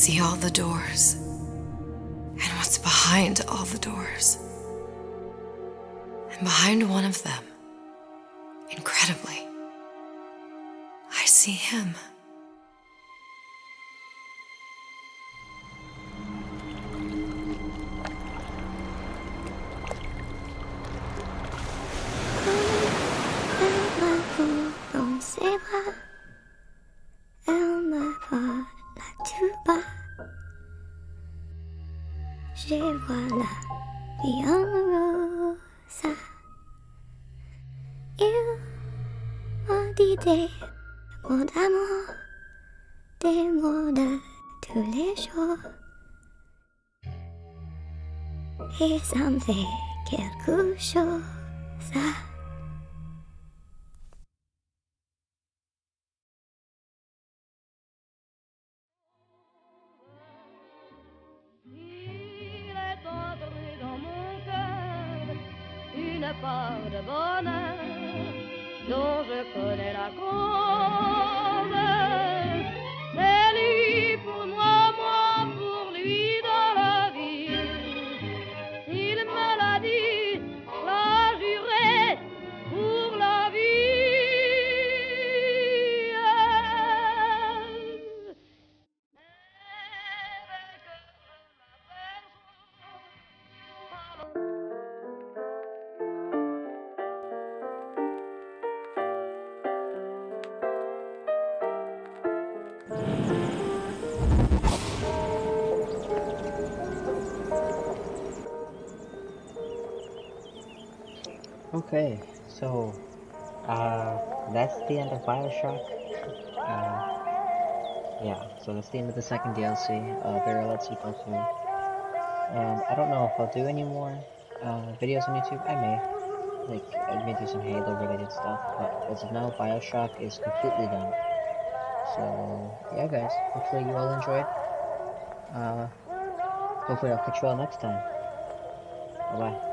see all the doors and what's behind all the doors. And behind one of them, incredibly, I see him. Dans ses bras, elle me parle tout bas. Je vois la vie en rosa. Il m'a dit des mots d'amour, des mots de tous les jours. Et ça me fait quelque chose. Une part de bonheur dont je connais la cause. C'est lui pour moi, moi pour lui dans la vie. S'il me l'a dit, l'a juré pour la vie. Okay, so that's the end of Bioshock. Yeah, so that's the end of the second DLC, Burial at Sea Part 2. I don't know if I'll do any more videos on YouTube. I may. Like, I may do some Halo related stuff, but as of now, Bioshock is completely done. So, yeah guys, hopefully you all enjoyed. Hopefully I'll catch you all next time. Bye-bye.